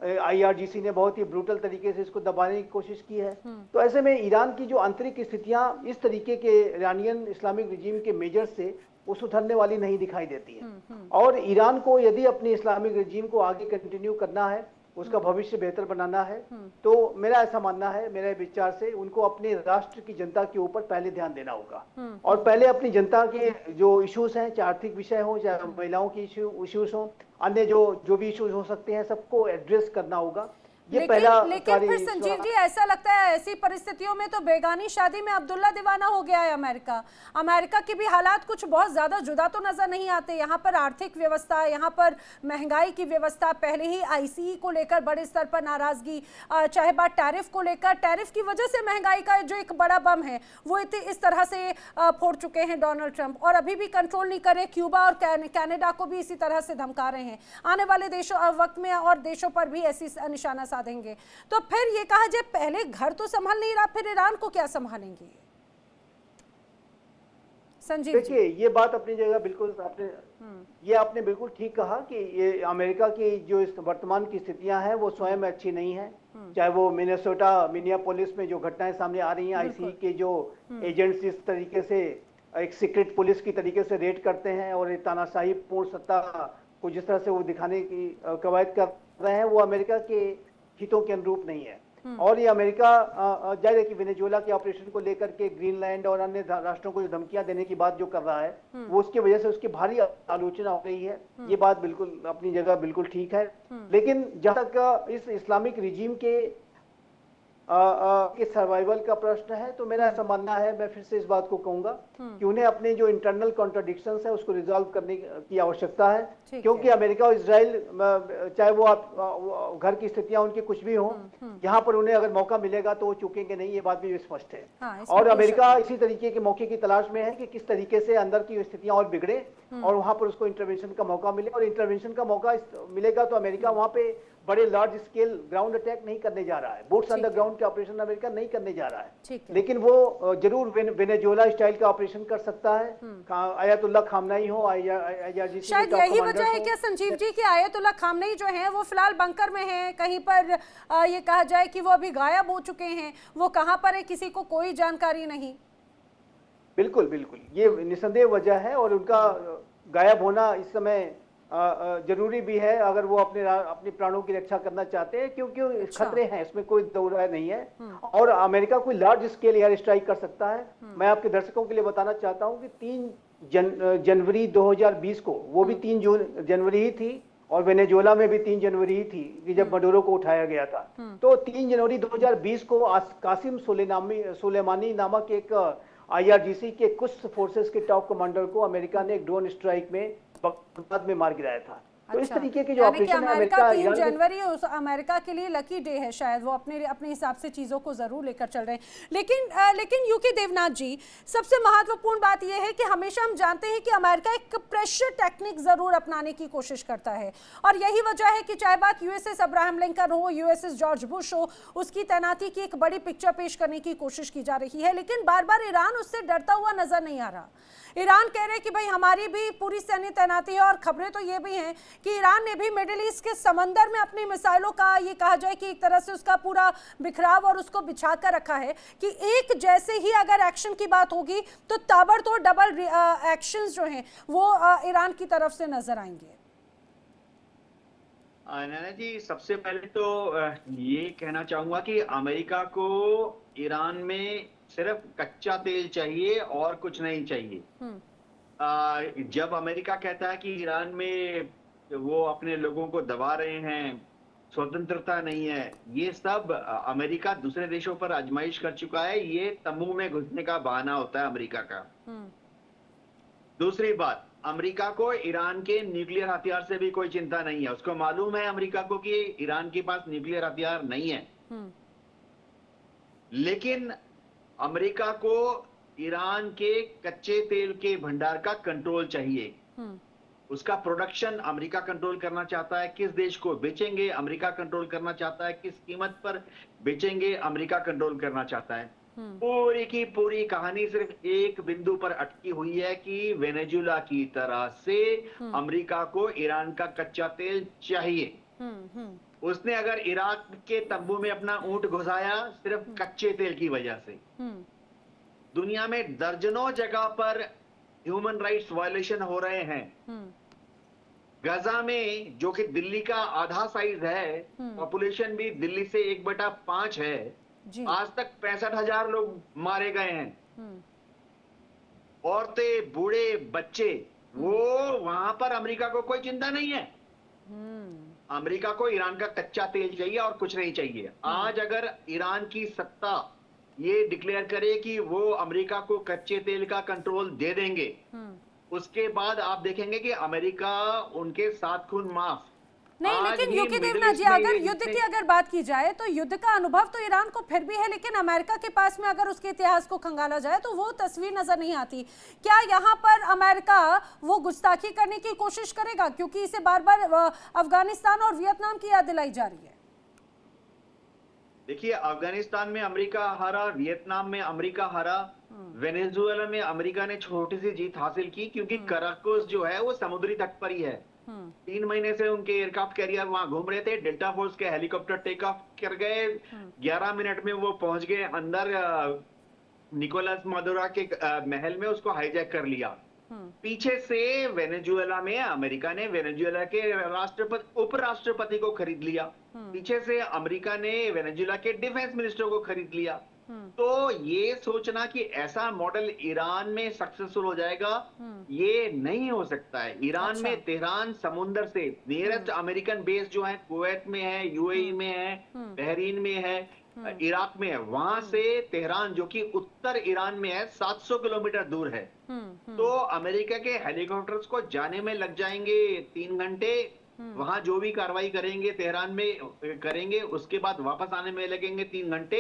IRGC ने बहुत ही ब्रूटल तरीके से इसको दबाने की कोशिश की है। तो ऐसे में ईरान की जो आंतरिक स्थितियां इस तरीके के ईरानियन इस्लामिक रिजीम के मेजर से वो सुधरने वाली नहीं दिखाई देती है। और ईरान को यदि अपनी इस्लामिक रिजीम को आगे कंटिन्यू करना है उसका भविष्य बेहतर बनाना है, तो मेरा ऐसा मानना है, मेरे विचार से उनको अपने राष्ट्र की जनता के ऊपर पहले ध्यान देना होगा और पहले अपनी जनता के जो इश्यूज हैं, चाहे आर्थिक विषय हो, चाहे महिलाओं की इश्यूज हो, अन्य जो भी इश्यूज हो सकते हैं, सबको एड्रेस करना होगा। लेकिन फिर संजीव जी ऐसा लगता है ऐसी परिस्थितियों में तो बेगानी शादी में अब्दुल्ला दीवाना हो गया है अमेरिका के भी हालात कुछ बहुत ज्यादा जुदा तो नजर नहीं आते। यहाँ पर आर्थिक व्यवस्था, यहाँ पर महंगाई की व्यवस्था, पहले ही आईसीई को लेकर बड़े स्तर पर नाराजगी, चाहे बात टैरिफ को लेकर, टैरिफ की वजह से महंगाई का जो एक बड़ा बम है वो इस तरह से फोड़ चुके हैं डोनाल्ड ट्रंप, और अभी भी कंट्रोल नहीं करे। क्यूबा और कनाडा को भी इसी तरह से धमका रहे हैं, आने वाले देशों वक्त में और देशों पर भी ऐसी निशाना देंगे। तो फिर ये कहा जाए पहले घर तो संभाल नहीं रहा, फिर ईरान को क्या संभालेंगे? संजीव देखिए, ये बात अपनी जगह बिल्कुल आपने बिल्कुल ठीक कहा कि ये अमेरिका की जो इस वर्तमान की स्थितियां हैं वो स्वयं में अच्छी नहीं है। चाहे वो मिनियापोलिस में जो घटनाएं सामने आ रही हैं, आईसीई के जो एजेंट्स इस तरीके से एक सीक्रेट पुलिस की तरीके से रेड करते हैं और तानाशाही पूर्ण सत्ता को जिस तरह से वो दिखाने की कवायद कर रहे हैं, वो अमेरिका के हितों के अनुरूप नहीं है। और ये अमेरिका जाहिर है कि वेनेजुएला के ऑपरेशन को लेकर के ग्रीनलैंड और अन्य राष्ट्रों को जो धमकियां देने की बात जो कर रहा है, वो उसकी वजह से उसकी भारी आलोचना हो रही है। ये बात बिल्कुल अपनी जगह बिल्कुल ठीक है। लेकिन जहां तक इस इस्लामिक रिजीम के सर्वाइवल का प्रश्न है, तो मेरा ऐसा मानना है, मैं फिर से इस बात को कहूंगा कि उन्हें अपने जो इंटरनल कॉन्ट्रडिक्शंस है उसको रिजॉल्व करने की आवश्यकता है, क्योंकि अमेरिका और इजराइल, चाहे वो आप घर की स्थितियां उनकी कुछ भी हो, यहाँ पर उन्हें अगर मौका मिलेगा तो वो चूकेंगे नहीं, ये बात भी स्पष्ट है। और अमेरिका इसी तरीके के मौके की तलाश में है कि किस तरीके से अंदर की स्थितियां और बिगड़े और वहां पर उसको इंटरवेंशन का मौका मिले। और इंटरवेंशन का मौका मिलेगा तो अमेरिका वहां पे बड़े लार्ज स्केल ग्राउंड अटैक नहीं करने जा रहा है, बूट्स ऑन द ग्राउंड के ऑपरेशन अमेरिका नहीं करने जा रहा है, लेकिन वो जरूर वेनेजुएला स्टाइल का ऑपरेशन कर सकता है। आयतुल्लाह खामनेई हो, IRGC, शायद यही वजह है क्या संजीव जी कि आयतुल्लाह खामनेई जो है वो फिलहाल बंकर में है, कहीं पर ये कहा जाए कि वो अभी गायब हो चुके हैं, वो कहां पर है किसी को कोई जानकारी नहीं। बिल्कुल बिल्कुल, ये निसंदेह वजह है और उनका गायब होना इस समय जरूरी भी है अगर वो अपने प्राणों की रक्षा करना चाहते हैं, क्योंकि खतरे हैं, इसमें कोई दो राय नहीं है। और अमेरिका कोई लार्ज स्केल एयर स्ट्राइक कर सकता है। मैं आपके दर्शकों के लिए बताना चाहता हूं कि 3 जनवरी 2020 को, वो भी 3 जनवरी ही थी, और वेनेजुएला में भी 3 जनवरी ही थी कि जब मडूरो को उठाया गया था। तो 3 जनवरी 2020 को कासिम सुलेमानी नामक एक IRGC के कुछ फोर्सेस के टॉप कमांडर को अमेरिका ने एक ड्रोन स्ट्राइक में बगदाद में मार गिराया था। तो इस तरीके के जो ऑपरेशन है, अमेरिका 3 जनवरी उस अमेरिका के लिए लकी डे है, शायद वो अपने हिसाब से चीजों को जरूर लेकर चल रहे हैं। लेकिन यूके देवनाथ जी, सबसे महत्वपूर्ण बात यह है कि हमेशा हम जानते हैं कि अमेरिका एक प्रेशर टेक्निक जरूर अपनाने की कोशिश करता है, और यही वजह है कि चाहे बात USS अब्राहम लिंकन हो, USS जॉर्ज बुश हो, उसकी तैनाती की एक बड़ी पिक्चर पेश करने की कोशिश की जा रही है, लेकिन बार बार ईरान उससे डरता हुआ नजर नहीं आ रहा। ईरान कह रहे कि भाई हमारी भी पूरी सैन्य तैनाती है, और खबरें तो ये भी हैं कि ईरान ने भी मिडिल ईस्ट के समंदर में अपनी मिसाइलों का, ये कहा जाए कि एक तरह से उसका पूरा बिखराव और उसको बिछा कर रखा है कि एक जैसे ही अगर एक्शन की बात होगी तो ताबड़तोड़ डबल एक्शंस जो हैं वो ईरान की तरफ से नजर आएंगे। नैना जी, सबसे पहले तो ये कहना चाहूंगा कि अमेरिका को ईरान में सिर्फ कच्चा तेल चाहिए और कुछ नहीं चाहिए। जब अमेरिका कहता है कि ईरान में वो अपने लोगों को दबा रहे हैं, स्वतंत्रता नहीं है, ये सब अमेरिका दूसरे देशों पर आजमाइश कर चुका है। ये तंबू में घुसने का बहाना होता है अमेरिका का। दूसरी बात, अमेरिका को ईरान के न्यूक्लियर हथियार से भी कोई चिंता नहीं है। उसको मालूम है अमेरिका को कि ईरान के पास न्यूक्लियर हथियार नहीं है, लेकिन अमेरिका को ईरान के कच्चे तेल के भंडार का कंट्रोल चाहिए। उसका प्रोडक्शन अमेरिका कंट्रोल करना चाहता है, किस देश को बेचेंगे अमेरिका कंट्रोल करना चाहता है, किस कीमत पर बेचेंगे अमेरिका कंट्रोल करना चाहता है। पूरी की पूरी कहानी सिर्फ एक बिंदु पर अटकी हुई है कि वेनेजुएला की तरह से अमेरिका को ईरान का कच्चा तेल चाहिए। उसने अगर इराक के तंबू में अपना ऊंट घुसाया सिर्फ कच्चे तेल की वजह से। दुनिया में दर्जनों जगह पर ह्यूमन राइट्स वायलेशन हो रहे हैं, गजा में जो कि दिल्ली का आधा साइज है, पॉपुलेशन भी दिल्ली से 1/5 है, आज तक 65,000 लोग मारे गए हैं। औरतें, बूढ़े, बच्चे, वो वहां पर अमेरिका को कोई चिंता नहीं है। अमेरिका को ईरान का कच्चा तेल चाहिए और कुछ नहीं चाहिए। आज अगर ईरान की सत्ता ये डिक्लेयर करे कि वो अमेरिका को कच्चे तेल का कंट्रोल दे देंगे, उसके बाद आप देखेंगे कि अमेरिका उनके साथ खून माफ। नहीं, लेकिन यूके देवनाथ जी, अगर युद्ध की अगर बात की जाए तो युद्ध का अनुभव तो ईरान को फिर भी है, लेकिन अमेरिका के पास में अगर उसके इतिहास को खंगाला जाए तो वो तस्वीर नजर नहीं आती। क्या यहाँ पर अमेरिका वो गुस्ताखी करने की कोशिश करेगा, क्योंकि इसे बार बार अफगानिस्तान और वियतनाम की याद दिलाई जा रही है? देखिए, अफगानिस्तान में अमेरिका हारा, वियतनाम में अमेरिका हारा, वेनेजुएला में अमेरिका ने छोटी सी जीत हासिल की, क्योंकि कराकोस जो है वो समुद्री तट पर ही है। 3 महीने से उनके एयरक्राफ्ट कैरियर वहां घूम रहे थे, डेल्टा फोर्स के हेलीकॉप्टर टेक ऑफ कर गए, 11 मिनट में वो पहुंच गए अंदर निकोलस मादुरो के महल में, उसको हाईजैक कर लिया। पीछे से वेनेजुएला में अमेरिका ने वेनेजुएला के उपराष्ट्रपति को खरीद लिया। पीछे से अमेरिका ने वेनेजुएला के डिफेंस मिनिस्टर को खरीद लिया। तो ये सोचना कि ऐसा मॉडल ईरान में सक्सेसफुल हो जाएगा, ये नहीं हो सकता है। ईरान में तेहरान समुंदर से नियरेस्ट अमेरिकन बेस जो है कुवैत में है, यूएई में है, बहरीन में है, इराक में है, वहां से तेहरान जो कि उत्तर ईरान में है 700 किलोमीटर दूर है। तो अमेरिका के हेलीकॉप्टर्स को जाने में लग जाएंगे 3 घंटे, वहां जो भी कार्रवाई करेंगे तेहरान में करेंगे, उसके बाद वापस आने में लगेंगे 3 घंटे।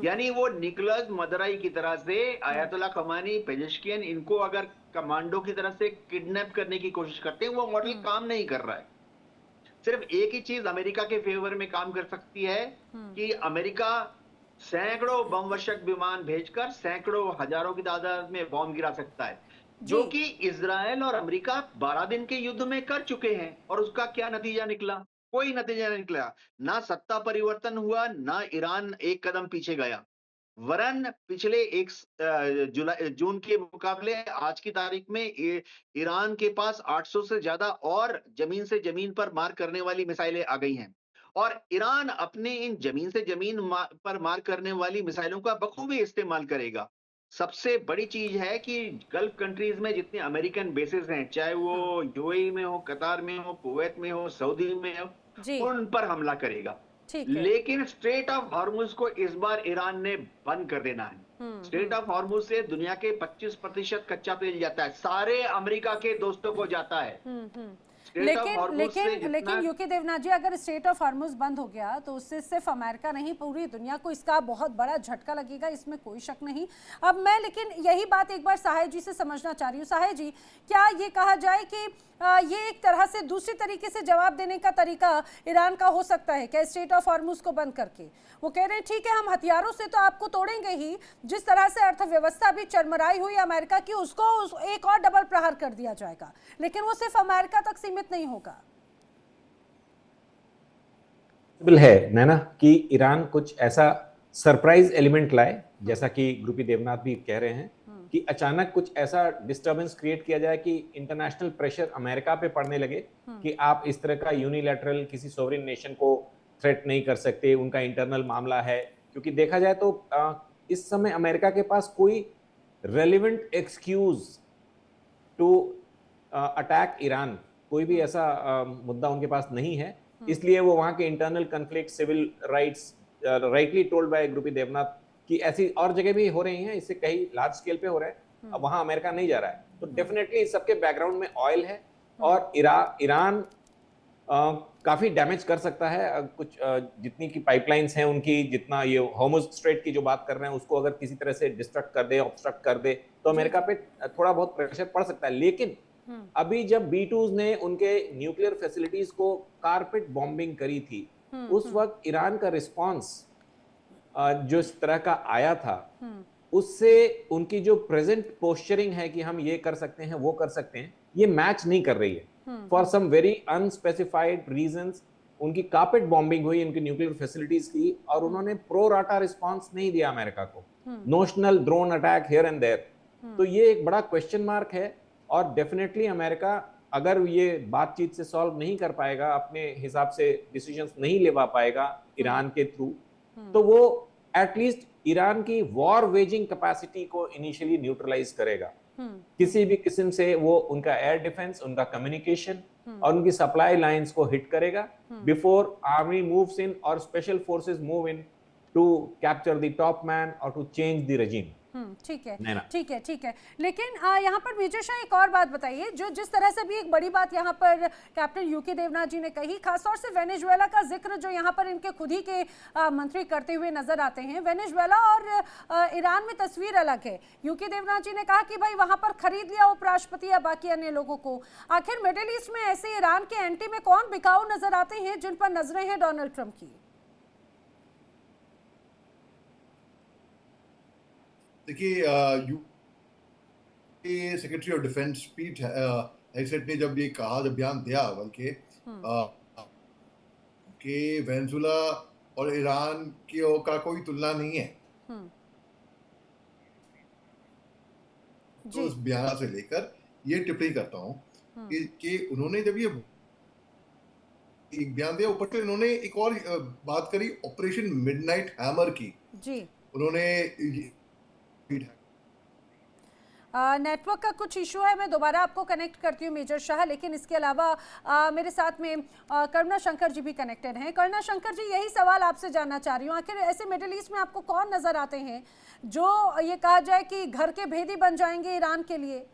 यानी वो निकोलस मदुरो की तरह से आयतुल्ला खमेनी, पेजेश्कियन, इनको अगर कमांडो की तरह से किडनैप करने की कोशिश करते हैं, वो मॉडल काम नहीं कर रहा है। सिर्फ एक ही चीज अमेरिका के फेवर में काम कर सकती है कि अमेरिका सैकड़ों बम वर्षक विमान भेजकर सैकड़ों हजारों की तादाद में बॉम्ब गिरा सकता है, जो कि इजराइल और अमेरिका 12 दिन के युद्ध में कर चुके हैं। और उसका क्या नतीजा निकला? कोई नतीजा नहीं निकला। ना सत्ता परिवर्तन हुआ, ना ईरान एक कदम पीछे गया। वरन पिछले जून के मुकाबले आज की तारीख में ईरान के पास 800 से ज्यादा और जमीन से जमीन पर मार करने वाली मिसाइलें आ गई हैं। और ईरान अपने इन जमीन से जमीन पर मार करने वाली मिसाइलों का बखूबी इस्तेमाल करेगा। सबसे बड़ी चीज है कि गल्फ कंट्रीज में जितने अमेरिकन बेसेस हैं, चाहे वो यूएई में हो, कतार में हो, कुवैत में हो, सऊदी में हो, उन पर हमला करेगा। लेकिन स्ट्रेट ऑफ हॉर्मुज को इस बार ईरान ने बंद कर देना है। स्ट्रेट ऑफ हॉर्मुज से दुनिया के 25% कच्चा तेल जाता है, सारे अमेरिका के दोस्तों को जाता है। लेकिन यूके देवनाथ जी, अगर स्ट्रेट ऑफ हॉर्मुज बंद हो गया तो उससे सिर्फ अमेरिका नहीं, पूरी दुनिया को इसका बहुत बड़ा झटका लगेगा, इसमें कोई शक नहीं। अब मैं लेकिन यही बात एक बार साहिल जी से समझना चाह रही हूँ। साहिल जी, क्या ये कहा जाए कि ये एक तरह से दूसरी तरीके से जवाब देने का तरीका ईरान का हो सकता है क्या स्ट्रेट ऑफ हॉर्मुज को बंद करके? वो कह रहे हैं ठीक है, हम हथियारों से तो आपको तोड़ेंगे ही, जिस तरह से अर्थव्यवस्था भी चरमराई हुई अमेरिका की, उसको एक और डबल प्रहार कर दिया जाएगा, लेकिन वो सिर्फ अमेरिका तक सीमित नहीं होगा। है नैना कि ईरान कुछ ऐसा सरप्राइज एलिमेंट लाए, जैसा कि ग्रुपी देवनाथ भी कह रहे हैं, कि अचानक कुछ ऐसा डिस्टर्बेंस क्रिएट किया जाए कि इंटरनेशनल प्रेशर अमेरिका पे पड़ने लगे कि आप इस तरह का यूनिलैटरल किसी सोवरेन नेशन को थ्रेट नहीं कर सकते, उनका इंटरनल मामला है। क्योंकि देखा जाए तो इस समय अमेरिका के पास कोई relevant excuse to attack Iran, कोई भी ऐसा मुद्दा उनके पास नहीं है। इसलिए वो वहां के internal conflict, civil rights, rightly told by group Devnath कि ऐसी और जगह भी हो रही हैं, इससे कहीं लार्ज स्केल पे हो रहा है, अब वहां अमेरिका नहीं जा रहा है। तो डेफिनेटली सबके बैकग्राउंड में ऑयल है और ईरान काफी डैमेज कर सकता है। कुछ जितनी की पाइपलाइंस हैं उनकी, जितना ये हॉर्मुज स्ट्रेट की जो बात कर रहे हैं उसको अगर किसी तरह से डिस्ट्रक्ट कर दे, ऑब्स्ट्रक्ट कर दे, तो अमेरिका पे थोड़ा बहुत प्रेशर पड़ सकता है। लेकिन अभी जब B2s ने उनके न्यूक्लियर फैसिलिटीज को कारपेट बॉम्बिंग करी थी, उस वक्त ईरान का रिस्पॉन्स जो इस तरह का आया था, उससे उनकी जो प्रेजेंट पोस्चरिंग है कि हम ये कर सकते हैं, वो कर सकते हैं, ये मैच नहीं कर रही है। For some very unspecified reasons उनकी कारपेट बॉम्बिंग हुई उनकी न्यूक्लियर फैसिलिटीज की, और उन्होंने प्रो राटा रिस्पॉन्स नहीं दिया अमेरिका को, notional drone attack here and there. तो ये एक बड़ा क्वेश्चन मार्क है और डेफिनेटली अमेरिका अगर ये बातचीत से सॉल्व नहीं कर पाएगा, अपने हिसाब से डिसीजंस नहीं ले पाएगा ईरान के थ्रू, तो वो एटलीस्ट ईरान की वॉर वेजिंग कैपेसिटी को इनिशियली न्यूट्रलाइज करेगा। किसी भी किस्म से वो उनका एयर डिफेंस, उनका कम्युनिकेशन और उनकी सप्लाई लाइंस को हिट करेगा बिफोर आर्मी मूव्स इन और special forces move in to capture the top man और टू चेंज द रेजिम। ठीक है, ठीक है, ठीक है। लेकिन यहाँ पर मेजर शाह एक और बात बताइए, जो जिस तरह से भी एक बड़ी बात यहाँ पर कैप्टन यूके देवनाथ जी ने कही, खासतौर से वेनेजुएला का जिक्र जो यहाँ पर इनके खुद ही के मंत्री करते हुए नजर आते हैं। वेनेजुएला और ईरान में तस्वीर अलग है। यूके देवनाथ जी ने कहा कि भाई वहाँ पर खरीद लिया उपराष्ट्रपति या बाकी अन्य लोगों को। आखिर मिडिल ईस्ट में ऐसे ईरान के एंटी में कौन बिकाऊ नजर आते हैं जिन पर नजरें हैं डोनाल्ड ट्रंप की? देखिए, सेक्रेटरी ऑफ डिफेंस पीट हेगसेट ने जब ये कहा, जब बयान दिया बल्कि कि वेनेजुएला और ईरान का कोई तुलना नहीं है, तो उस बयान से लेकर ये टिप्पणी करता हूँ कि उन्होंने जब ये एक बयान दिया, ऊपर से इन्होंने एक और बात करी ऑपरेशन मिडनाइट हैमर की। जी, उन्होंने नेटवर्क का कुछ इशू है, मैं दोबारा आपको कनेक्ट करती हूँ मेजर शाह, लेकिन इसके अलावा मेरे साथ में करुणा शंकर जी भी कनेक्टेड हैं। करुणा शंकर जी, यही सवाल आपसे जानना चाह रही हूँ, आखिर ऐसे मिडिल ईस्ट में आपको कौन नजर आते हैं जो ये कहा जाए कि घर के भेदी बन जाएंगे ईरान के लिए?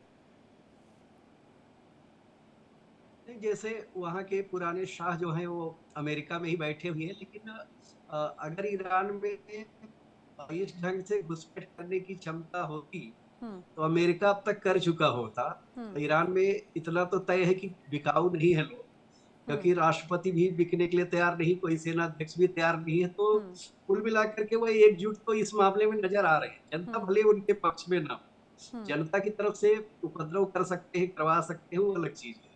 जैसे वहाँ के पुराने शाह जो हैं वो अमेरिका में ही बैठे हुए हैं, लेकिन अगर ईरान में इस ढंग से घुसपैठ करने की क्षमता होती तो अमेरिका अब तक कर चुका होता। तो ईरान में इतना तो तय है कि बिकाऊ नहीं है लोग, क्योंकि राष्ट्रपति भी बिकने के लिए तैयार नहीं, कोई सेना अध्यक्ष भी तैयार नहीं है। तो कुल मिलाकर के वह एकजुट तो इस मामले में नजर आ रहे हैं। जनता भले उनके पक्ष में ना हो, जनता की तरफ से उपद्रव कर सकते हैं, करवा सकते हैं, वो अलग चीज है।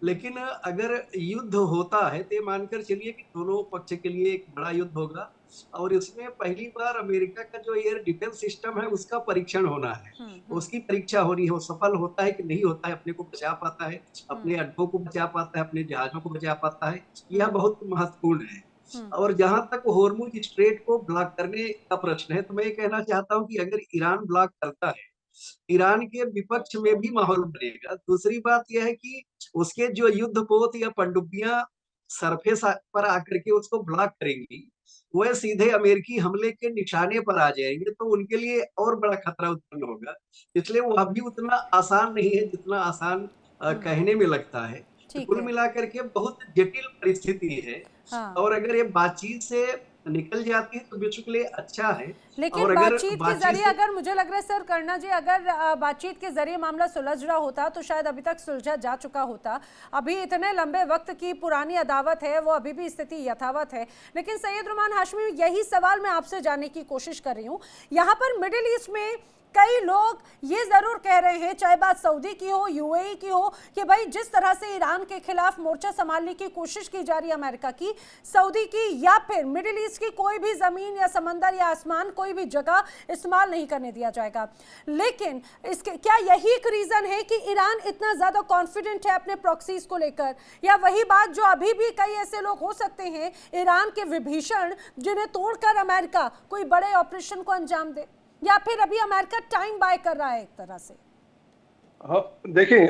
लेकिन अगर युद्ध होता है तो मानकर चलिए कि दोनों पक्ष के लिए एक बड़ा युद्ध होगा, और इसमें पहली बार अमेरिका का जो एयर डिफेंस सिस्टम है उसका परीक्षण होना है, उसकी परीक्षा होनी है। वो सफल होता है कि नहीं होता है, अपने को बचा पाता है, अपने अड्डों को बचा पाता है, अपने जहाजों को बचा पाता है, यह बहुत महत्वपूर्ण है। और जहां तक हॉर्मुज स्ट्रेट को ब्लॉक करने का प्रश्न है, तो मैं ये कहना चाहता हूँ कि अगर ईरान ब्लॉक करता है, ईरान के विपक्ष में भी माहौल बनेगा। दूसरी बात यह है कि उसके जो युद्धपोत या पनडुब्बियां सरफेस पर आकर के उसको ब्लॉक करेंगी, वह सीधे अमेरिकी हमले के निशाने पर आ जाएंगे, तो उनके लिए और बड़ा खतरा उत्पन्न होगा। इसलिए वह भी उतना आसान नहीं है जितना आसान कहने में लगता है। तो कुल मिलाकर के बहुत जटिल परिस्थिति है। हाँ। और अगर ये बातचीत से निकल जाती है तो विश्व के लिए अच्छा है। लेकिन और बातचीत के जरिए, अगर मुझे लग रहा है सर करना जी, अगर बातचीत के जरिए मामला सुलझ रहा होता तो शायद अभी तक सुलझा जा चुका होता। अभी इतने लंबे वक्त की पुरानी अदावत है, वो अभी भी स्थिति यथावत है। लेकिन सैयद रुमान हाशमी, यही सवाल मैं आपसे जानने की कोशिश कर रही हूँ। यहाँ पर मिडिल ईस्ट में कई लोग ये जरूर कह रहे हैं, चाहे बात सऊदी की हो, यूएई की हो, कि भाई जिस तरह से ईरान के खिलाफ मोर्चा संभालने की कोशिश की जा रही है अमेरिका की, सऊदी की, या फिर मिडिल ईस्ट की कोई भी जमीन या समंदर या आसमान, कोई भी जगह इस्तेमाल नहीं करने दिया जाएगा। लेकिन इसके क्या यही एक रीजन है कि ईरान इतना ज्यादा कॉन्फिडेंट है अपने प्रॉक्सीज को लेकर, या वही बात जो अभी भी कई ऐसे लोग हो सकते हैं ईरान के विभीषण जिन्हें तोड़कर अमेरिका कोई बड़े ऑपरेशन को अंजाम दे, या फिर अभी अमेरिका टाइम बाय कर रहा है एक तरह से? देखिए,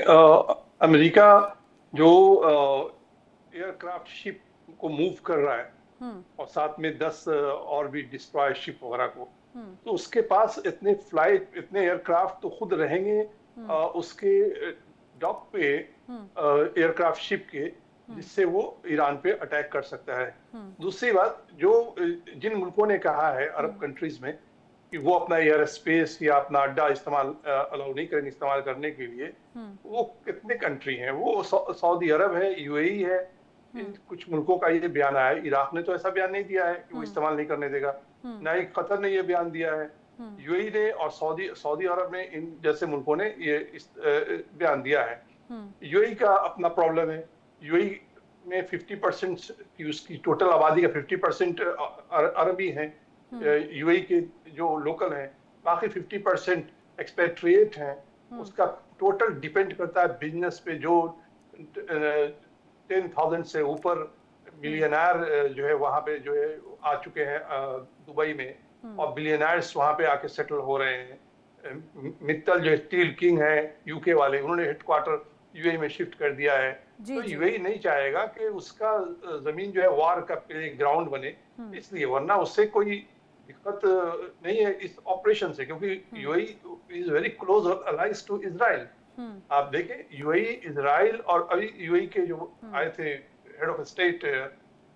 अमेरिका जो एयरक्राफ्ट शिप को मूव कर रहा है और साथ में 10 और भी डिस्ट्रॉयर शिप वगैरह को, तो उसके पास इतने एयरक्राफ्ट तो खुद रहेंगे उसके डॉक पे एयरक्राफ्ट शिप के, जिससे वो ईरान पे अटैक कर सकता है। दूसरी बात, जो जिन मुल्कों ने कहा है अरब कंट्रीज में कि वो अपना एयर स्पेस या अपना अड्डा इस्तेमाल अलाउ नहीं करेंगे इस्तेमाल करने के लिए, वो कितने कंट्री हैं? वो सऊदी अरब है, यूएई है, इन कुछ मुल्कों का ये बयान आया है। इराक ने तो ऐसा बयान नहीं दिया है कि वो इस्तेमाल नहीं करने देगा, ना ही कतर ने ये बयान दिया है। यूएई ने और सऊदी अरब ने, इन जैसे मुल्कों ने ये बयान दिया है। यूएई का अपना प्रॉब्लम है। यूएई में 50% की उसकी टोटल आबादी का 50% अरबी हैं, यूएई के जो लोकल हैं, बाकी 50% एक्सपेट्रिएट हैं। उसका टोटल डिपेंड करता है बिजनेस पे, जो 10,000 से ऊपर मिलियनर जो है वहां पे जो है आ चुके हैं दुबई में, और बिलियनर्स वहां पे आके सेटल हो रहे हैं। मित्तल जो स्टील किंग है यूके वाले, उन्होंने हेडक्वार्टर यूएई में शिफ्ट कर दिया है। तो यूएई नहीं चाहेगा कि उसका जमीन जो है वार का प्ले ग्राउंड बने, इसलिए, वरना उससे कोई दिक्कत नहीं है इस ऑपरेशन से, क्योंकि UAE is very close allies to Israel. आप देखें यूएई, इजराइल, और अभी यूएई के जो आए थे head of state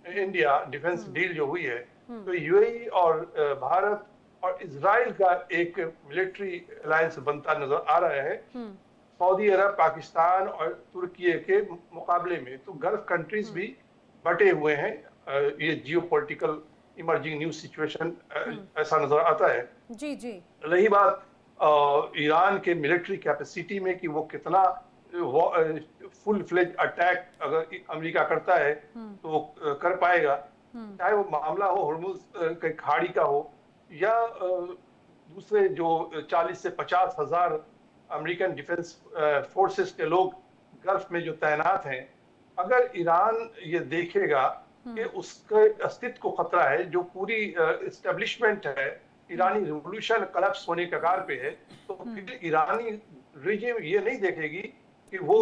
India defence deal जो हुई है, तो यूएई और भारत और इजराइल का एक मिलिट्री अलायंस बनता नजर आ रहा है सऊदी अरब, पाकिस्तान और तुर्की के मुकाबले में। तो गल्फ कंट्रीज भी बटे हुए हैं, ये जियोपॉलिटिकल इमर्जिंग न्यू सिचुएशन ऐसा नजर आता है। जी जी। रही बात ईरान के मिलिट्री कैपेसिटी में कि वो कितना फुल फ्लेज अटैक अगर अमेरिका करता है तो वो कर पाएगा, चाहे वो मामला हो हुर्मुज के खाड़ी का हो या दूसरे जो 40 से 50 हजार अमेरिकन डिफेंस फोर्सेस के लोग गल्फ में जो तैनात हैं। अगर ईरान ये देखेगा कि उसके अस्तित्व को खतरा है, जो पूरी एस्टेब्लिशमेंट है ईरानी रिवॉल्यूशन कलप्स होने के कगार पे है, तो फिर ईरानी रिजीम ये नहीं देखेगी कि वो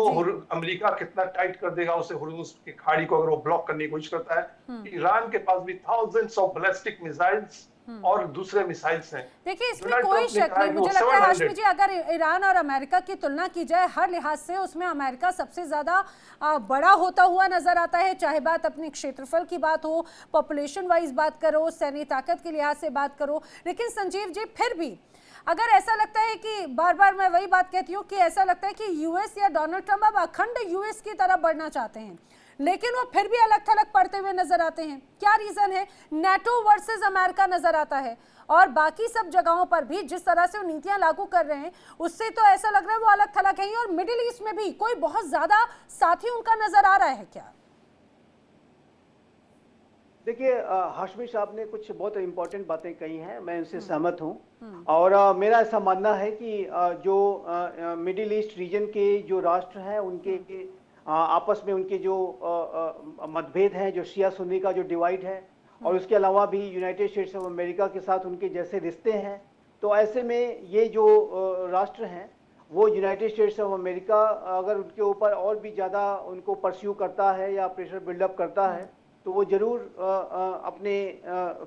अमेरिका कितना टाइट कर देगा उसे हुर्मुज की खाड़ी को अगर वो ब्लॉक करने की कोशिश करता है। ईरान के पास भी थाउजेंड्स ऑफ बैलिस्टिक मिसाइल्स और दूसरे मिसाइल्स हैं। देखिए इसमें कोई शक नहीं, मुझे लगता है हाशमी जी अगर ईरान और अमेरिका की तुलना की जाए हर लिहाज से उसमें अमेरिका सबसे ज्यादा बड़ा होता हुआ नजर आता है, चाहे बात अपने क्षेत्रफल की बात हो, पॉपुलेशन वाइज बात करो, सैन्य ताकत के लिहाज से बात करो। लेकिन संजीव जी फिर भी अगर ऐसा लगता है कि बार बार मैं वही बात कहती हूँ कि ऐसा लगता है कि यूएस या डोनाल्ड ट्रंप अब अखंड यूएस की तरफ बढ़ना चाहते हैं, लेकिन वो फिर भी अलग थलग पड़ते हुए नजर आते हैं। क्या रीजन है? नेटो वर्सेस अमेरिका नजर आता है, और बाकी सब जगहों पर भी जिस तरह से वो नीतियां लागू कर रहे हैं उससे तो ऐसा लग रहा है वो अलग थलग है। और मिडिल ईस्ट में भी कोई बहुत ज्यादा साथी उनका नजर आ रहा है क्या? देखिए हाशमी साहब ने कुछ बहुत इंपॉर्टेंट बातें कही हैं, मैं उनसे सहमत हूं। और मेरा ऐसा मानना है कि जो मिडिल ईस्ट रीजन के जो राष्ट्र हैं उनके आपस में उनके जो मतभेद हैं, जो शिया सुन्नी का जो डिवाइड है, और उसके अलावा भी यूनाइटेड स्टेट्स ऑफ अमेरिका के साथ उनके जैसे रिश्ते हैं, तो ऐसे में ये जो राष्ट्र हैं वो यूनाइटेड स्टेट्स ऑफ अमेरिका अगर उनके ऊपर और भी ज़्यादा उनको परस्यू करता है या प्रेशर बिल्डअप करता है तो वो ज़रूर अपने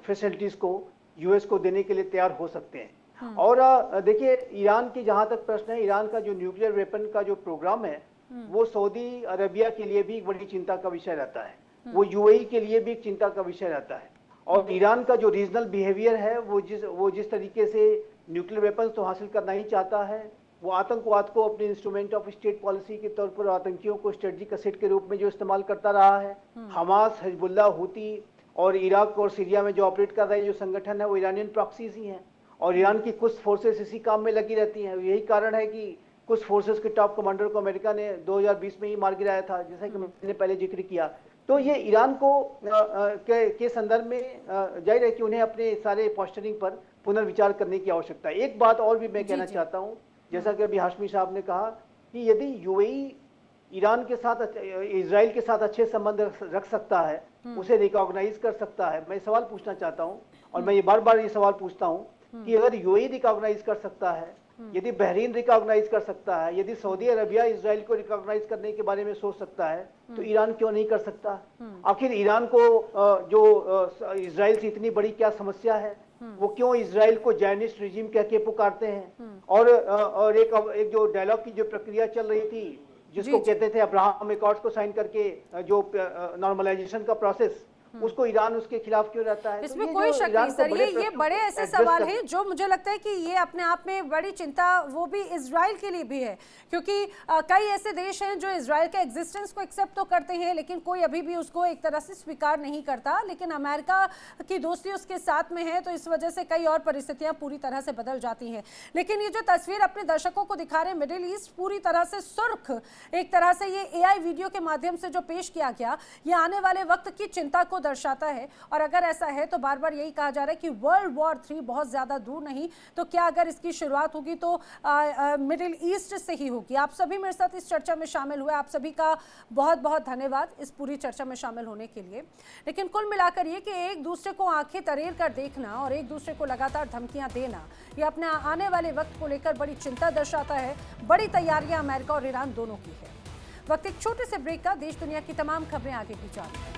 फैसिलिटीज़ को यूएस को देने के लिए तैयार हो सकते हैं। और देखिए ईरान की जहाँ तक प्रश्न है, ईरान का जो न्यूक्लियर वेपन का जो प्रोग्राम है वो सऊदी अरेबिया के लिए भी एक बड़ी चिंता का विषय रहता है, वो यूएई के लिए भी एक चिंता का विषय रहता है। और ईरान का जो रीजनल बिहेवियर है वो जिस तरीके से न्यूक्लियर वेपन्स तो हासिल करना ही चाहता है, वो आतंकवाद को अपने इंस्ट्रूमेंट ऑफ स्टेट पॉलिसी के तौर पर आतंकियों को स्ट्रेटजिक एसेट के रूप में जो इस्तेमाल करता रहा है। हमास, हिजबुल्लाह, हुती और इराक और सीरिया में जो ऑपरेट कर रहे जो संगठन है वो ईरानियन प्रॉक्सीज ही हैं, और ईरान की कुछ फोर्सेस इसी काम में लगी रहती हैं। यही कारण है कि कुछ फोर्सेस के टॉप कमांडर को अमेरिका ने 2020 में ही मार गिराया था, जैसा कि मैंने पहले जिक्र किया। तो ये ईरान को के संदर्भ में जाहिर है कि उन्हें अपने सारे पोस्चरिंग पर पुनर्विचार करने की आवश्यकता है। एक बात और भी मैं कहना चाहता हूँ, जैसा कि अभी हाशमी साहब ने कहा कि यदि यूएई ईरान के साथ, इजराइल के साथ अच्छे संबंध रख सकता है, उसे रिकॉग्नाइज कर सकता है, मैं सवाल पूछना चाहता हूँ और मैं ये बार बार ये सवाल पूछता हूँ कि अगर यूएई रिकॉग्नाइज कर सकता है, यदि बहरीन रिकॉग्नाइज कर सकता है, यदि सऊदी अरबिया इजराइल को रिकॉग्नाइज करने के बारे में सोच सकता है, तो ईरान क्यों नहीं कर सकता? आखिर ईरान को जो इजराइल से इतनी बड़ी क्या समस्या है? वो क्यों इजराइल को जायनिस्ट रिजीम कह के पुकारते हैं? और एक जो डायलॉग की जो प्रक्रिया चल रही थी, जिसको कहते थे अब्राहम एकॉर्ड्स को साइन करके जो नॉर्मलाइजेशन का प्रोसेस, उसको ईरान उसके खिलाफ क्यों रहता है? इसमें कोई शक नहीं सर, ये बड़े ऐसे सवाल हैं जो मुझे लगता है कि ये अपने आप में बड़ी चिंता वो भी इजराइल के लिए भी है, क्योंकि कई ऐसे देश हैं जो इजराइल के एग्जिस्टेंस को एक्सेप्ट तो करते हैं लेकिन कोई अभी भी उसको एक तरह से स्वीकार नहीं करता, लेकिन अमेरिका की दोस्ती उसके साथ में है, तो इस वजह से कई और परिस्थितियां पूरी तरह से बदल जाती हैं। लेकिन ये जो तस्वीर अपने दर्शकों को दिखा रहे हैं, मिडिल ईस्ट पूरी तरह से सुर्ख, एक तरह से ये AI वीडियो के माध्यम से जो पेश किया गया, ये आने वाले वक्त की चिंता को को दर्शाता है? और अगर ऐसा है तो बार बार यही कहा जा रहा है कि वर्ल्ड वॉर 3 बहुत ज़्यादा दूर नहीं, तो क्या अगर इसकी शुरुआत होगी तो मिडिल ईस्ट से ही होगी? आप सभी मेरे साथ इस चर्चा में शामिल हुए, आप सभी का बहुत बहुत धन्यवाद इस पूरी चर्चा में शामिल होने के लिए। लेकिन कुल मिलाकर ये कि एक दूसरे को आंखें तरेर कर देखना और एक दूसरे को लगातार धमकियां देना, ये अपने आने वाले वक्त को लेकर बड़ी चिंता दर्शाता है। बड़ी तैयारियां अमेरिका और ईरान दोनों की है। वक्त एक छोटे से ब्रेक का। देश दुनिया की तमाम खबरें आगे की जा रही हैं।